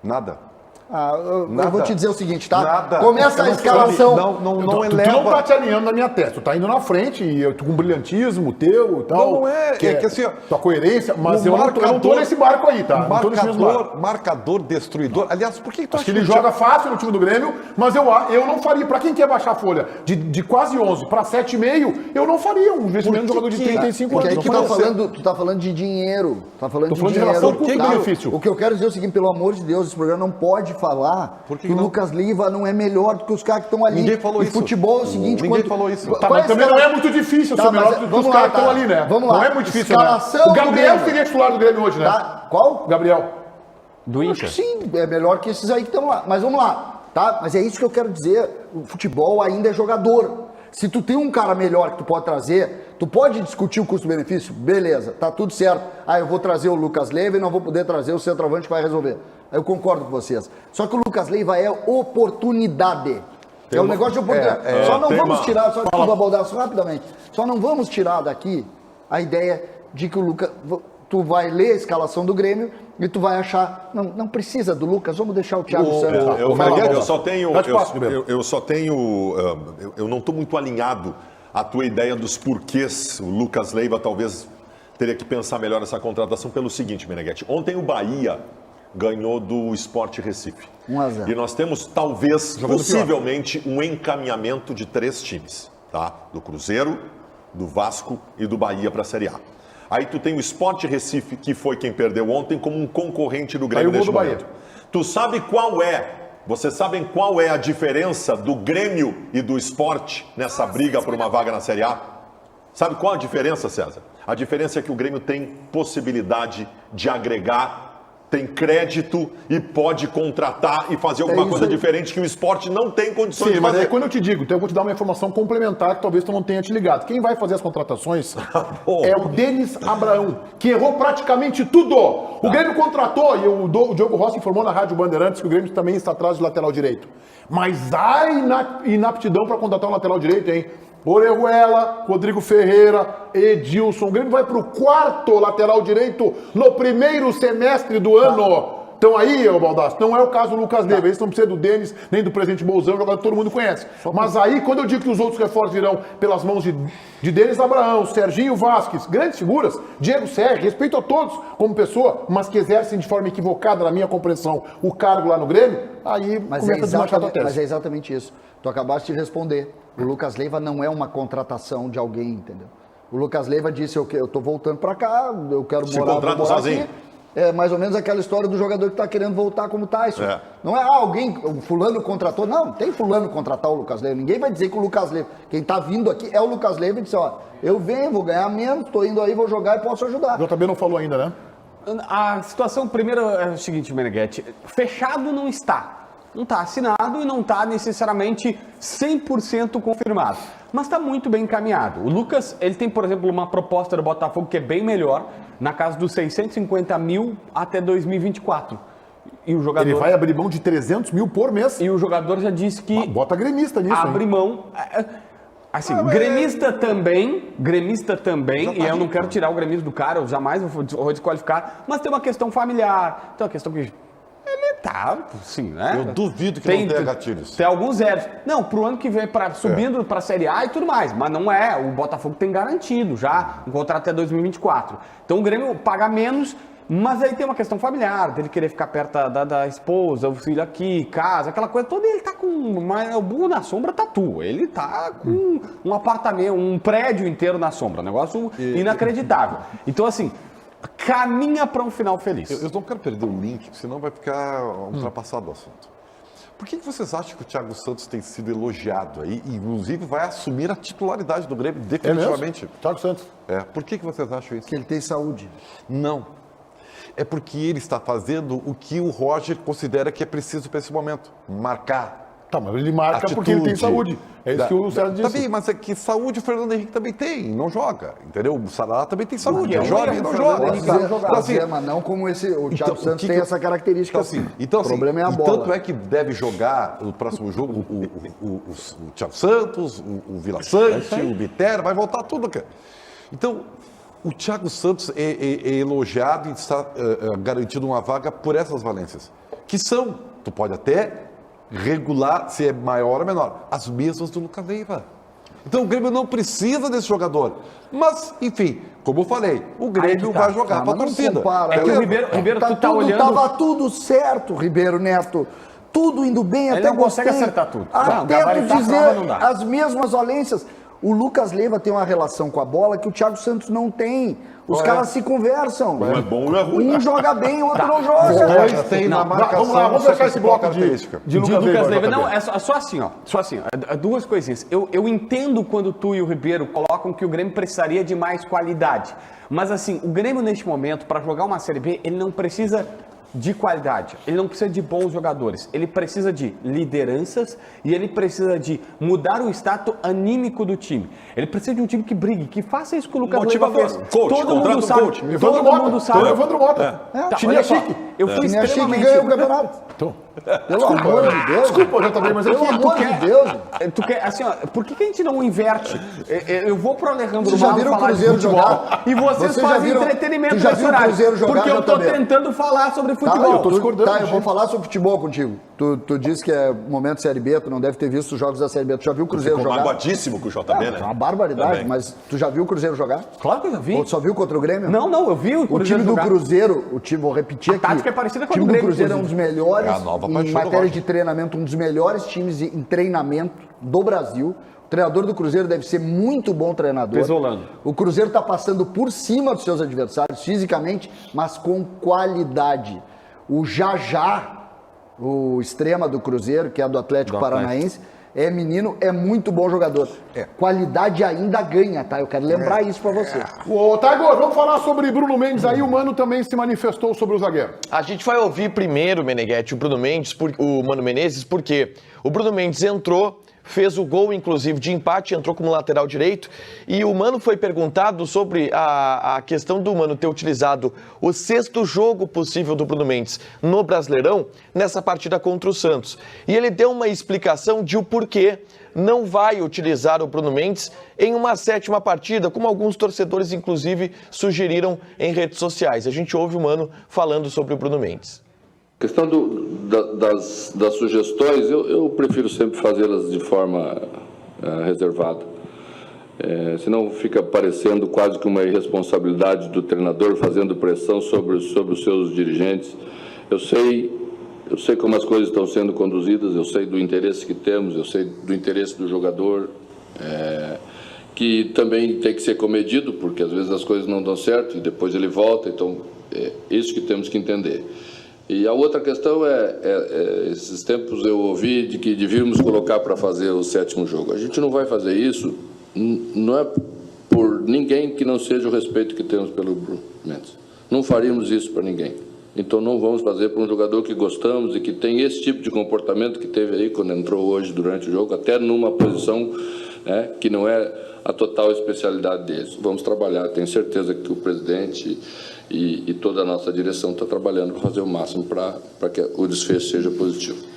Nada. Eu vou te dizer o seguinte, tá? Nada. Começa a escalação. Não Tu eleva. não tá te alinhando na minha testa, tu tá indo na frente e eu tô com brilhantismo teu e tal. Não é, que assim, ó, tua coerência, mas o eu não tô nesse barco aí, tá? Não tô nesse mesmo barco. Marcador, destruidor. Aliás, por que tu Acho acha que ele joga fácil no time do Grêmio, mas eu não faria. Pra quem quer baixar a folha de quase 11 pra 7,5, eu não faria um investimento de jogador de 35 Porque anos. aí tu tá falando de dinheiro. Tá falando Tô de falando de dinheiro. relação custo-benefício. O que eu quero dizer é o seguinte, pelo amor de Deus, esse programa não pode falar que o Lucas Leiva não é melhor do que os caras que estão ali. Ninguém falou isso. Futebol é o seguinte... Ninguém falou isso. Tá, mas também não é muito difícil ser melhor do que os caras que estão ali, né? Vamos lá. Não é muito difícil, Escalação né? O Gabriel do seria titular do Grêmio hoje, né? Tá? Qual? Gabriel. Do Acho Inter. que sim, é melhor que esses aí que estão lá. Mas vamos lá, tá? Mas é isso que eu quero dizer. O futebol ainda é jogador. Se tu tem um cara melhor que tu pode trazer, tu pode discutir o custo-benefício? Beleza, tá tudo certo. Eu vou trazer o Lucas Leiva e não vou poder trazer o centroavante que vai resolver. Eu concordo com vocês. Só que o Lucas Leiva é oportunidade. É um negócio de oportunidade. Só não tem vamos uma- tirar, só desculpa, Baldasso, rapidamente. Só não vamos tirar daqui a ideia de que o Lucas. Tu vai ler a escalação do Grêmio e tu vai achar. Não precisa do Lucas, vamos deixar o Thiago Santos. Eu só tenho. Dá espaço, Ribeiro. Eu só tenho. Eu não estou muito alinhado à tua ideia dos porquês. O Lucas Leiva talvez teria que pensar melhor essa contratação pelo seguinte, Meneghetti. Ontem o Bahia ganhou do Sport Recife. 1 a 0. E nós temos, talvez, possivelmente, um encaminhamento de 3 times, tá? Do Cruzeiro, do Vasco e do Bahia para a Série A. Aí tu tem o Sport Recife, que foi quem perdeu ontem, como um concorrente do Grêmio Aí o gol neste do Bahia. momento. Tu sabe qual é? Vocês sabem qual é a diferença do Grêmio e do Sport nessa briga por uma vaga na Série A? Sabe qual a diferença, César? A diferença é que o Grêmio tem possibilidade de agregar, tem crédito e pode contratar e fazer alguma isso coisa aí. diferente que o Sport não tem condições Sim, de mas fazer. é quando eu te digo, então eu vou te dar uma informação complementar que talvez tu não tenha te ligado. Quem vai fazer as contratações é o Denis Abraão, que errou praticamente tudo. O Grêmio contratou, e o Diogo Rossi informou na Rádio Bandeirantes que o Grêmio também está atrás do lateral direito. Mas há inaptidão para contratar um lateral direito, hein? Orejuela, Rodrigo Ferreira, Edilson. O Grêmio vai para o 4º lateral direito no primeiro semestre do ano. Então aí, ô Baldasso, não é o caso do Lucas Leiva. Esse não precisa do Denis, nem do presidente Bolzão, jogador que todo mundo conhece. Mas aí, quando eu digo que os outros reforços virão pelas mãos de Denis Abraão, Serginho Vasquez, grandes figuras, Diego Serra, respeito a todos como pessoa, mas que exercem de forma equivocada, na minha compreensão, o cargo lá no Grêmio, aí começa a desmanchar a tese. Mas é exatamente isso. Tu acabaste de responder. O Lucas Leiva não é uma contratação de alguém, entendeu? O Lucas Leiva disse, eu tô voltando pra cá, eu quero Se morar, contrata vou morar sozinho. aqui. É mais ou menos aquela história do jogador que tá querendo voltar como Tyson. É. Não é alguém, o fulano contratou. Não, tem fulano contratar o Lucas Leiva. Ninguém vai dizer que o Lucas Leiva, quem tá vindo aqui é o Lucas Leiva e disse, ó, eu venho, vou ganhar menos, tô indo aí, vou jogar e posso ajudar. O JB não falou ainda, né? A situação, primeiro, é o seguinte, Meneghetti. Fechado não está. Não está assinado e não está necessariamente 100% confirmado. Mas está muito bem encaminhado. O Lucas, ele tem, por exemplo, uma proposta do Botafogo que é bem melhor, na casa dos 650 mil até 2024. E o jogador... Ele vai abrir mão de 300 mil por mês. E o jogador já disse que... Bota gremista nisso, abre hein? mão... Assim, gremista também, e eu não quero tirar o gremista do cara, eu jamais vou desqualificar, mas tem uma questão familiar, tem uma questão que ele tá, sim, né? Eu duvido que não tenha gatilhos. Tem alguns zeros. Não, pro ano que vem, subindo pra Série A e tudo mais, mas não é, o Botafogo tem garantido já um contrato até 2024. Então o Grêmio paga menos, mas aí tem uma questão familiar, dele querer ficar perto da esposa, o filho aqui, casa, aquela coisa toda, ele tá com, o burro na sombra tatu, ele tá com um apartamento, um prédio inteiro na sombra, um negócio inacreditável. Então assim, caminha para um final feliz. Eu não quero perder o link, senão vai ficar ultrapassado o assunto. Por que vocês acham que o Thiago Santos tem sido elogiado aí, e inclusive vai assumir a titularidade do Grêmio definitivamente? Thiago Santos. Por que vocês acham isso? Que ele tem saúde. Não. É porque ele está fazendo o que o Roger considera que é preciso para esse momento. Marcar. Tá, mas ele marca porque ele tem saúde. É isso que o César disse. Também, mas é que saúde o Fernando Henrique também tem, não joga, entendeu? O Sará também tem saúde, Não, joga e não joga. Então, assim, mas não como o Thiago Santos tem essa característica. Então, o problema é a bola. Tanto é que deve jogar no próximo jogo o Thiago Santos, o Vila Sante, o Bitero, vai voltar tudo, cara. Então, o Thiago Santos é elogiado e está garantido uma vaga por essas valências, que são, tu pode até regular se é maior ou menor, as mesmas do Lucas Leiva. Então o Grêmio não precisa desse jogador. Mas, enfim, como eu falei, o Grêmio vai jogar para a torcida. Compara, É que o Ribeiro, tu tá olhando... Tava tudo certo, Ribeiro Neto. Tudo indo bem, Ele até não consegue gostei. acertar tudo. Até Não, tu gabaritar a dizer prova não dá. as mesmas valências. O Lucas Leiva tem uma relação com a bola que o Thiago Santos não tem. Os caras se conversam. Um é bom, um é ruim. Um joga bem, o outro não joga. Dois tem na marcação. Vamos lá, vamos fechar esse bloco de Lucas Leiva. JB. Não, é só assim, ó. Só assim, ó. Duas coisinhas. Eu entendo quando tu e o Ribeiro colocam que o Grêmio precisaria de mais qualidade. Mas assim, o Grêmio neste momento, para jogar uma Série B, ele não precisa de qualidade, ele não precisa de bons jogadores, ele precisa de lideranças e ele precisa de mudar o status anímico do time. Ele precisa de um time que brigue, que faça isso que o Lucas Leiva fez. Coach, Todo mundo sabe. coach. Todo mundo sabe. Evandro Mota. Tá, Chininha olha só, chique. eu fui Chininha chique extremamente... ganha o campeonato. Então, Pelo amor de Deus. Desculpa, JB, mas Pelo aqui amor de Deus. Tu quer, assim, ó, por que a gente não inverte? Eu vou pro Alejandro Vocês já Malo viram o falar de Cruzeiro futebol jogar? e vocês Vocês já fazem viram- entretenimento tu já nesse viu o horário. Cruzeiro jogar, Porque eu tô JB? tentando falar sobre Tá, futebol. eu tô discordando eu contigo. vou falar sobre futebol contigo. Tu disse que é momento de Série B, tu não deve ter visto os jogos da Série B. Tu já viu o Cruzeiro Ficou jogar? magoadíssimo com o JB, É né? uma barbaridade, Também. mas tu já viu o Cruzeiro jogar? Claro que eu já vi. Ou tu só viu contra o Grêmio? Não, eu vi o O Cruzeiro time do jogar. Cruzeiro, vou repetir aqui. tática é parecida com a O time do do Grêmio, Cruzeiro é um dos melhores, É a nova em paixão do matéria Roger. de treinamento, um dos melhores times em treinamento do Brasil. O treinador do Cruzeiro deve ser muito bom treinador. Pesolano. O Cruzeiro está passando por cima dos seus adversários fisicamente, mas com qualidade. O Jajá, o extrema do Cruzeiro, que é do Atlético Paranaense, é menino, é muito bom jogador. Qualidade ainda ganha, tá? Eu quero lembrar isso pra você. Ô, Taigor, vamos falar sobre Bruno Mendes aí. O Mano também se manifestou sobre o zagueiro. A gente vai ouvir primeiro, Meneghetti, o Bruno Mendes, o Mano Menezes, porque o Bruno Mendes entrou, fez o gol, inclusive, de empate, entrou como lateral direito, e o Mano foi perguntado sobre a questão do Mano ter utilizado o 6º jogo possível do Bruno Mendes no Brasileirão, nessa partida contra o Santos. E ele deu uma explicação de o porquê não vai utilizar o Bruno Mendes em uma 7ª partida, como alguns torcedores, inclusive, sugeriram em redes sociais. A gente ouve o Mano falando sobre o Bruno Mendes. A questão das sugestões, eu prefiro sempre fazê-las de forma reservada. Senão fica parecendo quase que uma irresponsabilidade do treinador fazendo pressão sobre os seus dirigentes. Eu sei como as coisas estão sendo conduzidas, eu sei do interesse que temos, eu sei do interesse do jogador, que também tem que ser comedido, porque às vezes as coisas não dão certo e depois ele volta, então é isso que temos que entender. E a outra questão esses tempos eu ouvi de que devíamos colocar para fazer o 7º jogo. A gente não vai fazer isso, não é por ninguém que não seja o respeito que temos pelo Bruno Mendes. Não faríamos isso para ninguém. Então não vamos fazer para um jogador que gostamos e que tem esse tipo de comportamento que teve aí quando entrou hoje durante o jogo, até numa posição que não é a total especialidade deles. Vamos trabalhar, tenho certeza que o presidente e toda a nossa direção está trabalhando para fazer o máximo para que o desfecho seja positivo.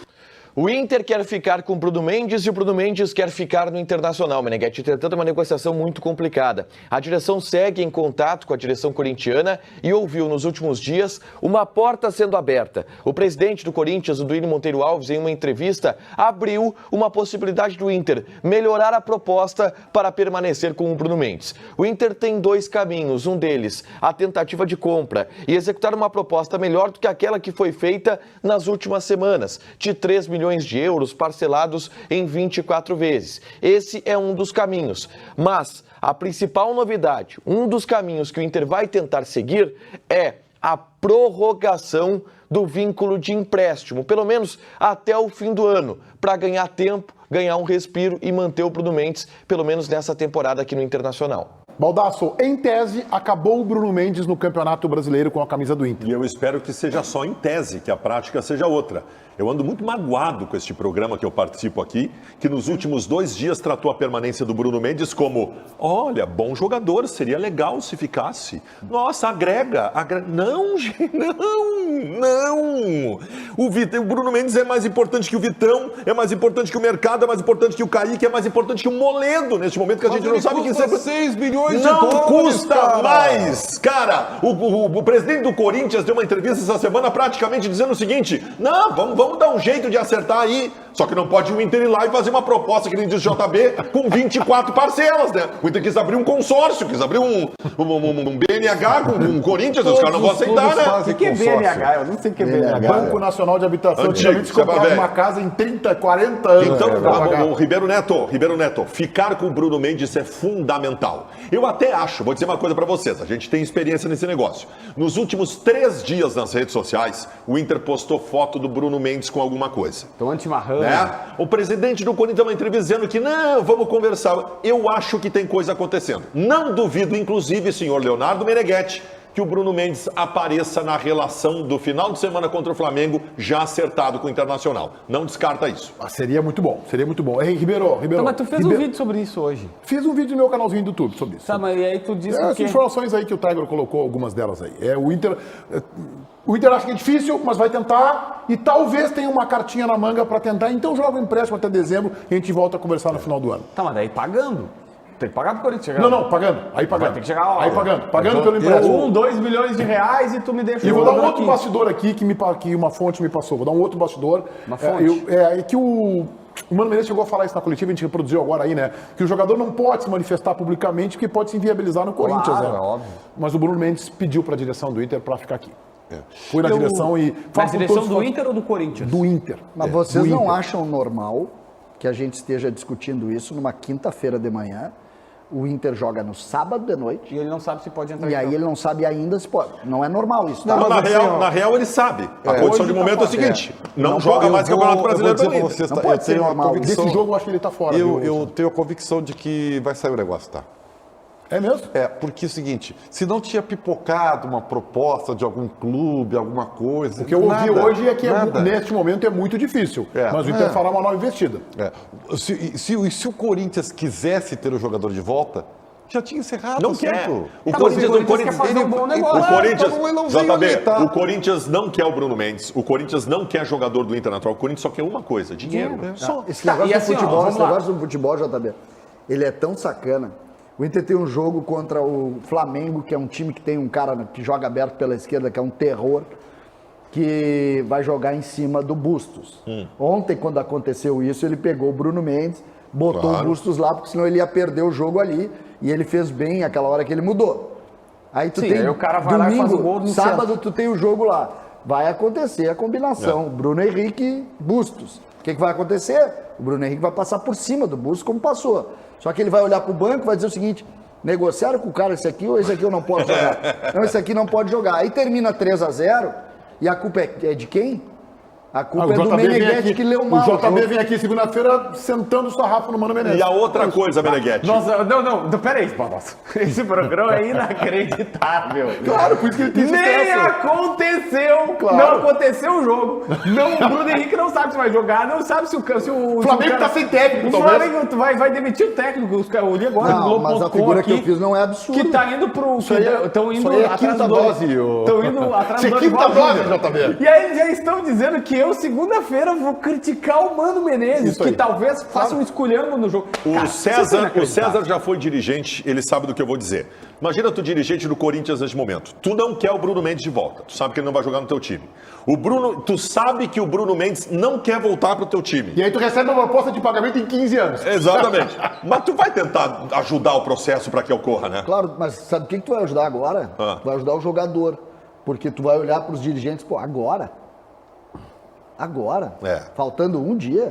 O Inter quer ficar com o Bruno Mendes e o Bruno Mendes quer ficar no Internacional, Meneghetti, tentando uma negociação muito complicada. A direção segue em contato com a direção corintiana e ouviu nos últimos dias uma porta sendo aberta. O presidente do Corinthians, o Duílio Monteiro Alves, em uma entrevista, abriu uma possibilidade do Inter melhorar a proposta para permanecer com o Bruno Mendes. O Inter tem 2 caminhos, um deles, a tentativa de compra e executar uma proposta melhor do que aquela que foi feita nas últimas semanas, de 3 milhões de euros parcelados em 24 vezes. Esse é um dos caminhos. Mas a principal novidade, um dos caminhos que o Inter vai tentar seguir é a prorrogação do vínculo de empréstimo, pelo menos até o fim do ano, para ganhar tempo, ganhar um respiro e manter o Bruno Mendes, pelo menos nessa temporada aqui no Internacional. Baldasso, em tese, acabou o Bruno Mendes no Campeonato Brasileiro com a camisa do Inter. E eu espero que seja só em tese, que a prática seja outra. Eu ando muito magoado com este programa que eu participo aqui, que nos últimos 2 dias tratou a permanência do Bruno Mendes como, olha, bom jogador, seria legal se ficasse. Nossa, agrega. Não, gente, não. O Bruno Mendes é mais importante que o Vitão, é mais importante que o Mercado, é mais importante que o Kaique, é mais importante que o Moledo, neste momento que a gente não sabe que custa 6 milhões de não dólares, custa cara. mais. Cara, o presidente do Corinthians deu uma entrevista essa semana praticamente dizendo o seguinte, não, vamos dar um jeito de acertar aí, só que não pode o Inter ir lá e fazer uma proposta, que nem diz o JB, com 24 parcelas, né? O Inter quis abrir um consórcio, quis abrir um BNH com o Corinthians, os caras não vão aceitar, né? O que é BNH? Eu não sei o que é BNH. Banco Nacional de Habitação. Antigo, Antigamente se comprava velho. uma casa em 30, 40 anos. Então, pra pagar. o Ribeiro Neto, ficar com o Bruno Mendes é fundamental. Eu até acho, vou dizer uma coisa pra vocês, a gente tem experiência nesse negócio. Nos últimos 3 dias nas redes sociais, o Inter postou foto do Bruno Mendes com alguma coisa. Estão anti-marrando. Né? O presidente do Corinthians deu uma entrevista dizendo que não, vamos conversar. Eu acho que tem coisa acontecendo. Não duvido, inclusive, senhor Leonardo Meneghetti, que o Bruno Mendes apareça na relação do final de semana contra o Flamengo, já acertado com o Internacional. Não descarta isso. Seria muito bom, seria muito bom. Ei, Ribeiro. Tá, mas tu fez um vídeo sobre isso hoje. Fiz um vídeo no meu canalzinho do YouTube sobre isso. Tá, mas e aí tu disse As que... informações aí que o Tiger colocou, algumas delas aí. O Inter acha que é difícil, mas vai tentar e talvez tenha uma cartinha na manga para tentar. Então joga o empréstimo até dezembro e a gente volta a conversar no final do ano. Tá, mas daí pagando. Tem que pagar pro Corinthians chegar. Não, pagando. Aí pagando. Vai ter que chegar a hora. Aí pagando pelo empréstimo. 2 milhões de reais e tu me deixa... E vou dar um outro aqui. bastidor aqui que uma fonte me passou. Vou dar um outro bastidor. Uma fonte? Que o Mano Menezes chegou a falar isso na coletiva, a gente reproduziu agora aí, né? Que o jogador não pode se manifestar publicamente porque pode se inviabilizar no Corinthians, Claro, né? é óbvio. Mas o Bruno Mendes pediu para a direção do Inter para ficar aqui. Foi na direção e... Na façam direção todos do os- Inter ou do Corinthians? Do Inter. Mas vocês do não Inter. acham normal que a gente esteja discutindo isso numa quinta-feira de manhã? O Inter joga no sábado de noite E ele não sabe se pode entrar e em aí campo. ele não sabe ainda se pode. Não é normal isso. Tá? Não, mas assim, ó, na real, ele sabe. A condição hoje de tá momento é o fora. seguinte: não Não joga pode, mais Campeonato Brasileiro pelo Inter. Vocês, Não eu pode ser tenho a normal. convicção, Desse jogo eu acho que ele tá fora. eu viu? tenho a convicção de que vai sair o negócio, tá? É mesmo? Porque é o seguinte, se não tinha pipocado uma proposta de algum clube, alguma coisa... O que eu ouvi hoje é que nada. neste momento é muito difícil. É. Mas o Inter fará uma nova investida. Se o Corinthians quisesse ter o jogador de volta, já tinha encerrado Não o quer. assunto. O Tá, Corinthians, mas o Corinthians, quer fazer um bom negócio. o Corinthians, tá um leilãozinho ali, tá? o Corinthians não quer o Bruno Mendes. O Corinthians não quer jogador do Internacional. O Corinthians só quer uma coisa: dinheiro. Só. Esse Tá, negócio e do assim, ó, futebol, vamos esse lá. negócio do futebol, JB, ele é tão sacana. O Inter tem um jogo contra o Flamengo, que é um time que tem um cara que joga aberto pela esquerda, que é um terror, que vai jogar em cima do Bustos. Ontem, quando aconteceu isso, ele pegou o Bruno Mendes, botou o Bustos lá, porque senão ele ia perder o jogo ali, e ele fez bem aquela hora que ele mudou. Aí tu Sim, tem aí o cara vai lá e faz o gol no sábado centro. tu tem o jogo lá. Vai acontecer a combinação, Bruno Henrique, Bustos. O que vai acontecer? O Bruno Henrique vai passar por cima do Bustos, como passou. Só que ele vai olhar pro banco e vai dizer o seguinte: negociaram com o cara esse aqui ou esse aqui eu não posso jogar? Não, esse aqui não pode jogar. Aí termina 3-0 e a culpa é de quem? A culpa é do Meneghetti que leu mal. O JB jogo. vem aqui segunda-feira sentando o sarrafo no Mano Menezes. E a outra coisa, Meneghetti. Nossa, não, peraí, Palmas. Esse programa é inacreditável. Claro, por isso que ele tem Nem sucesso. aconteceu, Claro. não aconteceu o jogo. Não, o Bruno Henrique não sabe se vai jogar, não sabe se o Flamengo tá sem técnico, O talvez. Flamengo vai demitir o técnico. Eu li agora no Não, mas a Globo.com figura que eu aqui, fiz não é absurda. que tá indo pro... Estão indo isso aí é atrás quinta do dose, ô. Estão indo atrás Isso é do quinta Dorival dose, Júnior. JB. E aí eles já estão dizendo que eu, segunda-feira, vou criticar o Mano Menezes, Isso que aí. talvez faça um esculhambo no jogo. O Cara, isso é César inacreditável. já foi dirigente, ele sabe do que eu vou dizer. Imagina tu dirigente do Corinthians neste momento. Tu não quer o Bruno Mendes de volta. Tu sabe que ele não vai jogar no teu time. Tu sabe que o Bruno Mendes não quer voltar pro teu time. E aí tu recebe uma proposta de pagamento em 15 anos. Exatamente. Mas tu vai tentar ajudar o processo para que ocorra, né? Claro, mas sabe o que tu vai ajudar agora? Ah. Tu vai ajudar o jogador. Porque tu vai olhar para os dirigentes, pô, agora? Agora? É. Faltando um dia?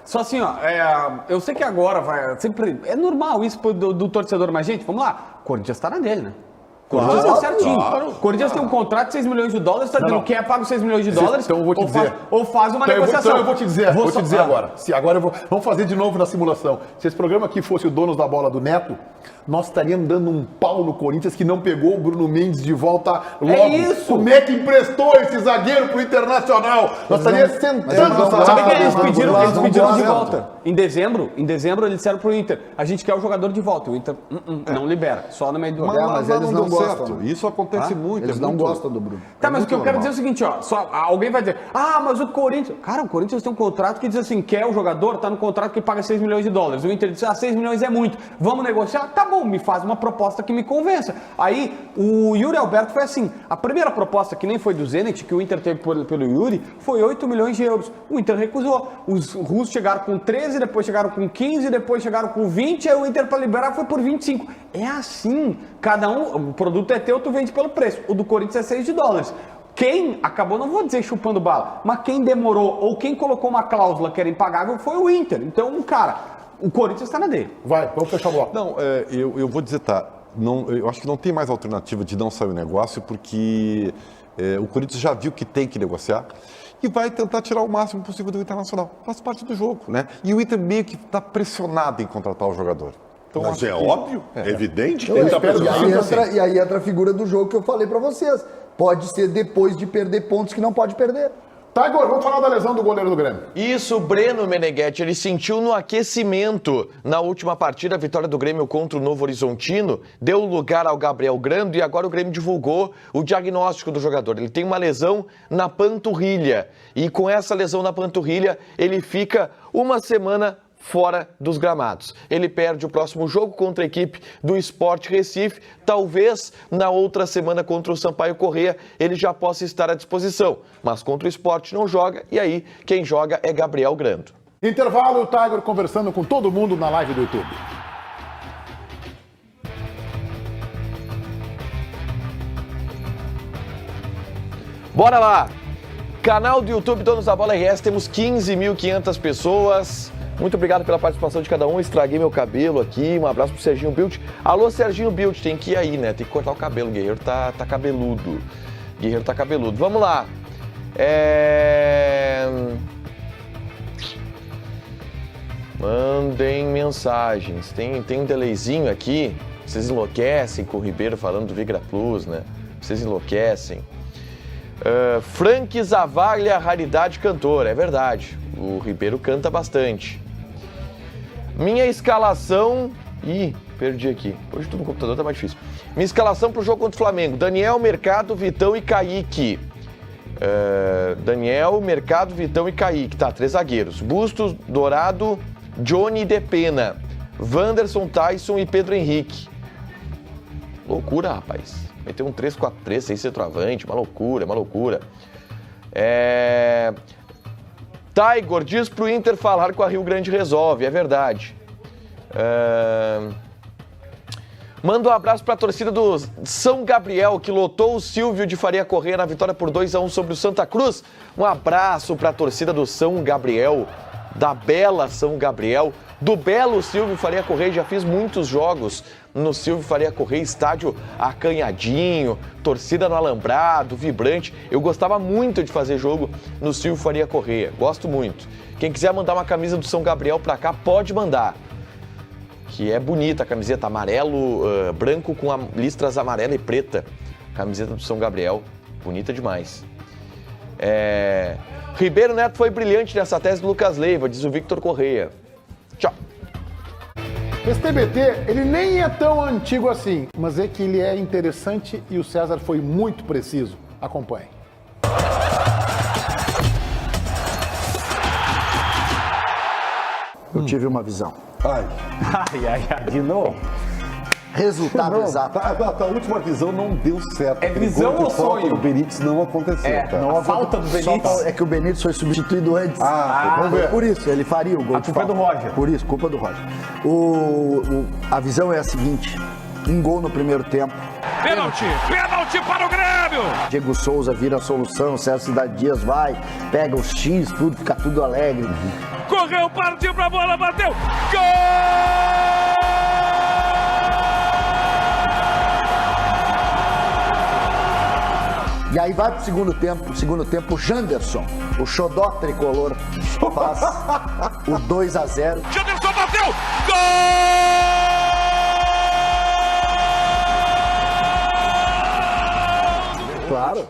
Só assim, ó, eu sei que agora vai. Sempre, é normal isso do torcedor, mas, gente, vamos lá. O Corinthians tá na dele, né? O Corinthians tá certinho. O Corinthians tem um contrato de 6 milhões de dólares, tá dizendo não. que é pago 6 milhões de dólares. Então eu vou te dizer. Ou faz uma Então negociação. eu vou te dizer, agora. Se agora vamos fazer de novo na simulação. Se esse programa aqui fosse o Donos da Bola do Neto, nós estaríamos dando um pau no Corinthians que não pegou o Bruno Mendes de volta logo. isso. Como é que emprestou esse zagueiro pro Internacional? Nós estaríamos sentando não o gostam. Sabe sarrafo. que eles não, pediram, não, eles não pediram de gosto. volta? Em dezembro eles disseram pro Inter, a gente quer o jogador de volta. O Inter não libera, só no meio do ano. mas eles não deu gostam, certo. né? Isso acontece muito. Eles é não muito- gostam do Bruno. Tá, mas o que eu muito quero normal. dizer é o seguinte, ó, só alguém vai dizer, mas o Corinthians... Cara, o Corinthians tem um contrato que diz assim, quer o jogador, tá no contrato que paga 6 milhões de dólares. O Inter diz, 6 milhões é muito, vamos negociar? Tá bom, me faz uma proposta que me convença. Aí, o Yuri Alberto foi assim, a primeira proposta, que nem foi do Zenit, que o Inter teve pelo Yuri, foi 8 milhões de euros. O Inter recusou. Os russos chegaram com 13, depois chegaram com 15, depois chegaram com 20, aí o Inter para liberar foi por 25. É assim, cada um, o produto é teu, tu vende pelo preço. O do Corinthians é 6 de dólares. Quem acabou, não vou dizer chupando bala, mas quem demorou ou quem colocou uma cláusula que era impagável foi o Inter. Então, cara, o Corinthians está na dele. Vai, vamos fechar o bloco. Não, eu vou dizer, tá. Eu acho que não tem mais alternativa de não sair o negócio, porque o Corinthians já viu que tem que negociar e vai tentar tirar o máximo possível do Internacional. Faz parte do jogo, né? E o Inter meio que está pressionado em contratar o jogador. Então, Mas acho é que- óbvio, é evidente que Eu ele está espero, pensando e aí entra a figura do jogo que eu falei pra vocês. Pode ser depois de perder pontos que não pode perder. Tá, Igor, vamos falar da lesão do goleiro do Grêmio. Isso, Breno Meneghetti, ele sentiu no aquecimento na última partida, a vitória do Grêmio contra o Novo Horizontino, deu lugar ao Gabriel Grando e agora o Grêmio divulgou o diagnóstico do jogador. Ele tem uma lesão na panturrilha e com essa lesão na panturrilha ele fica uma semana fora dos gramados. Ele perde o próximo jogo contra a equipe do Sport Recife. Talvez na outra semana contra o Sampaio Corrêa ele já possa estar à disposição. Mas contra o Sport não joga e aí quem joga é Gabriel Grando. Intervalo, o Tiger conversando com todo mundo na live do YouTube. Bora lá! Canal do YouTube Donos da Bola RS, temos 15.500 pessoas. Muito obrigado pela participação de cada um. Estraguei meu cabelo aqui. Um abraço pro Serginho Bilt. Alô, Serginho Bilt, tem que ir aí, né? Tem que cortar o cabelo. O Guerreiro tá cabeludo. Guerreiro tá cabeludo. Vamos lá. Mandem mensagens. Tem um delayzinho aqui. Vocês enlouquecem com o Ribeiro falando do Vigra Plus, né? Vocês enlouquecem. Frank Zavalha, raridade cantora. É verdade. O Ribeiro canta bastante. Minha escalação... Ih, perdi aqui. Hoje tudo no computador tá mais difícil. Minha escalação pro jogo contra o Flamengo. Daniel, Mercado, Vitão e Kaique. Daniel, Mercado, Vitão e Kaique. Tá, 3 zagueiros. Bustos, Dourado, Johnny e Depena. Wanderson, Tyson e Pedro Henrique. Loucura, rapaz. Meteu um 3-4-3, sem centroavante. Uma loucura. Tiger diz pro Inter falar com a Rio Grande Resolve, é verdade. Manda um abraço pra torcida do São Gabriel, que lotou o Silvio de Faria Corrêa na vitória por 2-1 sobre o Santa Cruz. Um abraço pra torcida do São Gabriel, da bela São Gabriel, do belo Silvio Faria Corrêa. Já fiz muitos jogos no Silvio Faria Corrêa, estádio acanhadinho, torcida no alambrado, vibrante. Eu gostava muito de fazer jogo no Silvio Faria Corrêa, gosto muito. Quem quiser mandar uma camisa do São Gabriel pra cá, pode mandar. Que é bonita a camiseta, amarelo, branco com listras amarela e preta. Camiseta do São Gabriel, bonita demais. Ribeiro Neto foi brilhante nessa tese do Lucas Leiva, diz o Victor Corrêa. Tchau. Esse TBT, ele nem é tão antigo assim, mas é que ele é interessante e o César foi muito preciso. Acompanhe. Eu tive uma visão. Ai, De novo? Resultado exato. a última visão não deu certo. É visão ou sonho? O Benítez não aconteceu, cara. A falta do Benítez. É que o Benítez foi substituído antes. vamos ver. Por isso, ele faria o gol. A culpa é do Roger. Por isso, culpa do Roger. A visão é a seguinte: um gol no primeiro tempo. Pênalti para o Grêmio! Diego Souza vira a solução, César Cidade Dias vai, pega os X, tudo, fica tudo alegre. Correu, partiu pra bola, bateu! Gol! E aí vai pro segundo tempo, o Janderson, o xodó tricolor, faz o 2-0. Janderson bateu! Gol! Claro.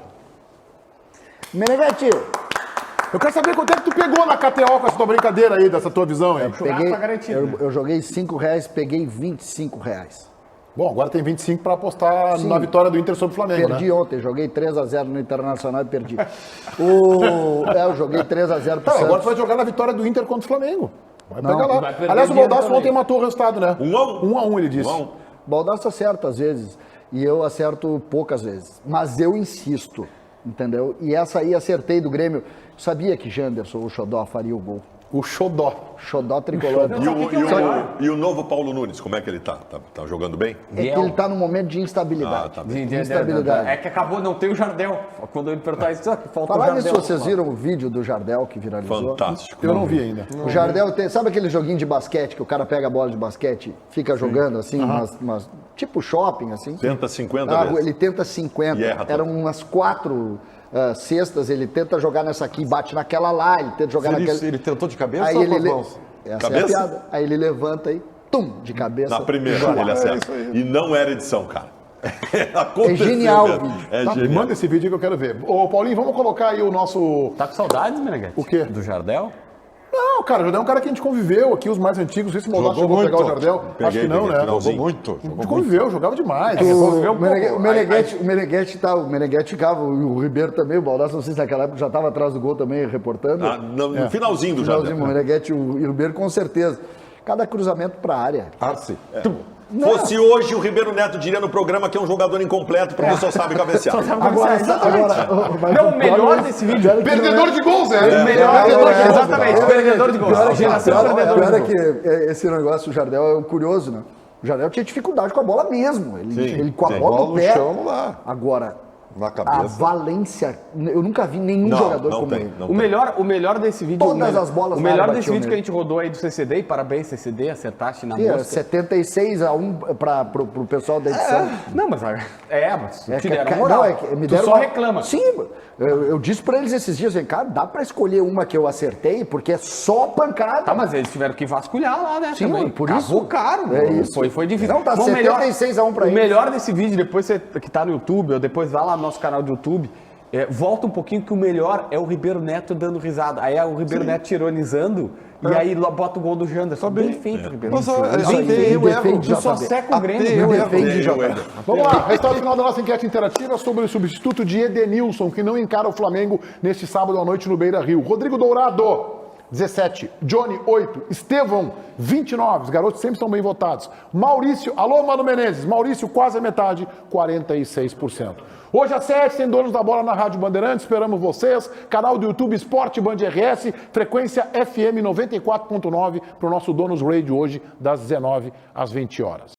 Meneghetti, Eu quero saber quanto é que tu pegou na KTO com essa tua brincadeira aí, dessa tua visão aí. peguei, tá garantido, né? eu joguei R$5, peguei R$25. Bom, agora tem 25 para apostar Sim. na vitória do Inter sobre o Flamengo, Perdi né? ontem, joguei 3-0 no Internacional e perdi. Eu joguei 3-0 pro Tá, agora Santos. tu vai jogar na vitória do Inter contra o Flamengo. Vai Não, pegar lá. vai perder Aliás, o dinheiro Baldasso também. ontem matou o resultado, né? 1-1. 1-1, ele disse. 1-1. Baldasso acerta às vezes, e eu acerto poucas vezes. Mas eu insisto, entendeu? E essa aí acertei do Grêmio. Sabia que Janderson, o xodó, faria o gol. O Xodó. Xodó tricolor. E o novo Paulo Nunes, como é que ele tá? Tá jogando bem? É que ele tá num momento de instabilidade. Ah, tá bem. De instabilidade. É que acabou, não tem o Jardel. Quando ele perguntar isso, que falta o Falar Jardel. nisso, vocês viram o vídeo do Jardel que viralizou? Fantástico. Eu não vi ainda. O Jardel tem, sabe aquele joguinho de basquete que o cara pega a bola de basquete, fica jogando assim, tipo shopping assim? Tenta 50 Ah, vezes. ele tenta 50. E erra Eram todas. umas 4 cestas, ele tenta jogar nessa aqui, bate naquela lá, ele tenta jogar naquela. Ele tentou de cabeça Aí ou ele com as mãos? Essa é a Cabeça? piada. Aí ele levanta aí, pum, de cabeça. Na primeira, Joelhada. ele acerta. E não era edição, cara. É genial o vídeo. É Tá, genial. manda esse vídeo que eu quero ver. Ô, Paulinho, vamos colocar aí o nosso... Tá com saudades, Meneghete? O quê? Do Jardel? Não, cara, o Jardel é um cara que a gente conviveu aqui, os mais antigos. Não sei se o Moldado Jogou chegou a pegar o muito. Jardel. Acho que não, né? finalzinho. Jogou muito. A gente conviveu, jogava demais. O Meneghetti ficava, o Ribeiro também, o Baldassi, não sei se naquela época já estava atrás do gol também, reportando. No finalzinho do Finalzinho, Jardel. o Meneghetti e o Ribeiro com certeza. Cada cruzamento para a área. Arce. Fosse hoje, o Ribeiro Neto diria no programa que é um jogador incompleto porque só sabe cabecear. Não, o melhor desse vídeo. Perdedor de gols, né? O melhor, exatamente, perdedor de gols. Geração perdedor Pior de é gols. que esse negócio, o Jardel é curioso, né? O Jardel tinha dificuldade com a bola mesmo. Ele com a bola no pé. chão, não dá. Agora, Na a cabeça. Valência, eu nunca vi nenhum jogador como ele. O melhor desse vídeo. Todas as bolas O na área melhor desse batiam vídeo que a nele. gente rodou aí do CCD, e parabéns, CCD, acertaste na Sim, é mosca. 76-1 pro pessoal da edição. Não, mas te que- deram não, moral. me Tu deram só uma- reclama. Sim, eu disse pra eles esses dias, cara, dá pra escolher uma que eu acertei, porque é só pancada. Tá, mas eles tiveram que vasculhar lá, né? Sim, também. por Cavou isso. caro. É isso. Foi difícil. Não, tá Bom, 76-1 pra O eles. melhor desse vídeo, depois você que tá no YouTube, ou depois vai lá no nosso canal do YouTube, volta um pouquinho que o melhor é o Ribeiro Neto dando risada. Aí é o Ribeiro Neto tironizando e aí bota o gol do Janderson. Bem feito, Ribeiro. Mas, Neto. até Bem feito. eu erro. defende Tu só JB. seca o Grêmio. Eu Grêmio. defende JB. Vamos lá, resultado final da nossa enquete interativa sobre o substituto de Edenilson, que não encara o Flamengo neste sábado à noite no Beira-Rio. Rodrigo Dourado, 17. Johnny, 8. Estevão, 29. Os garotos sempre são bem votados. Maurício, alô, Mano Menezes. Maurício, quase a metade, 46%. Hoje às 7 tem Donos da Bola na Rádio Bandeirantes, esperamos vocês. Canal do YouTube Esporte Band RS, frequência FM 94.9 para o nosso Donos Radio hoje, das 19 às 20 horas.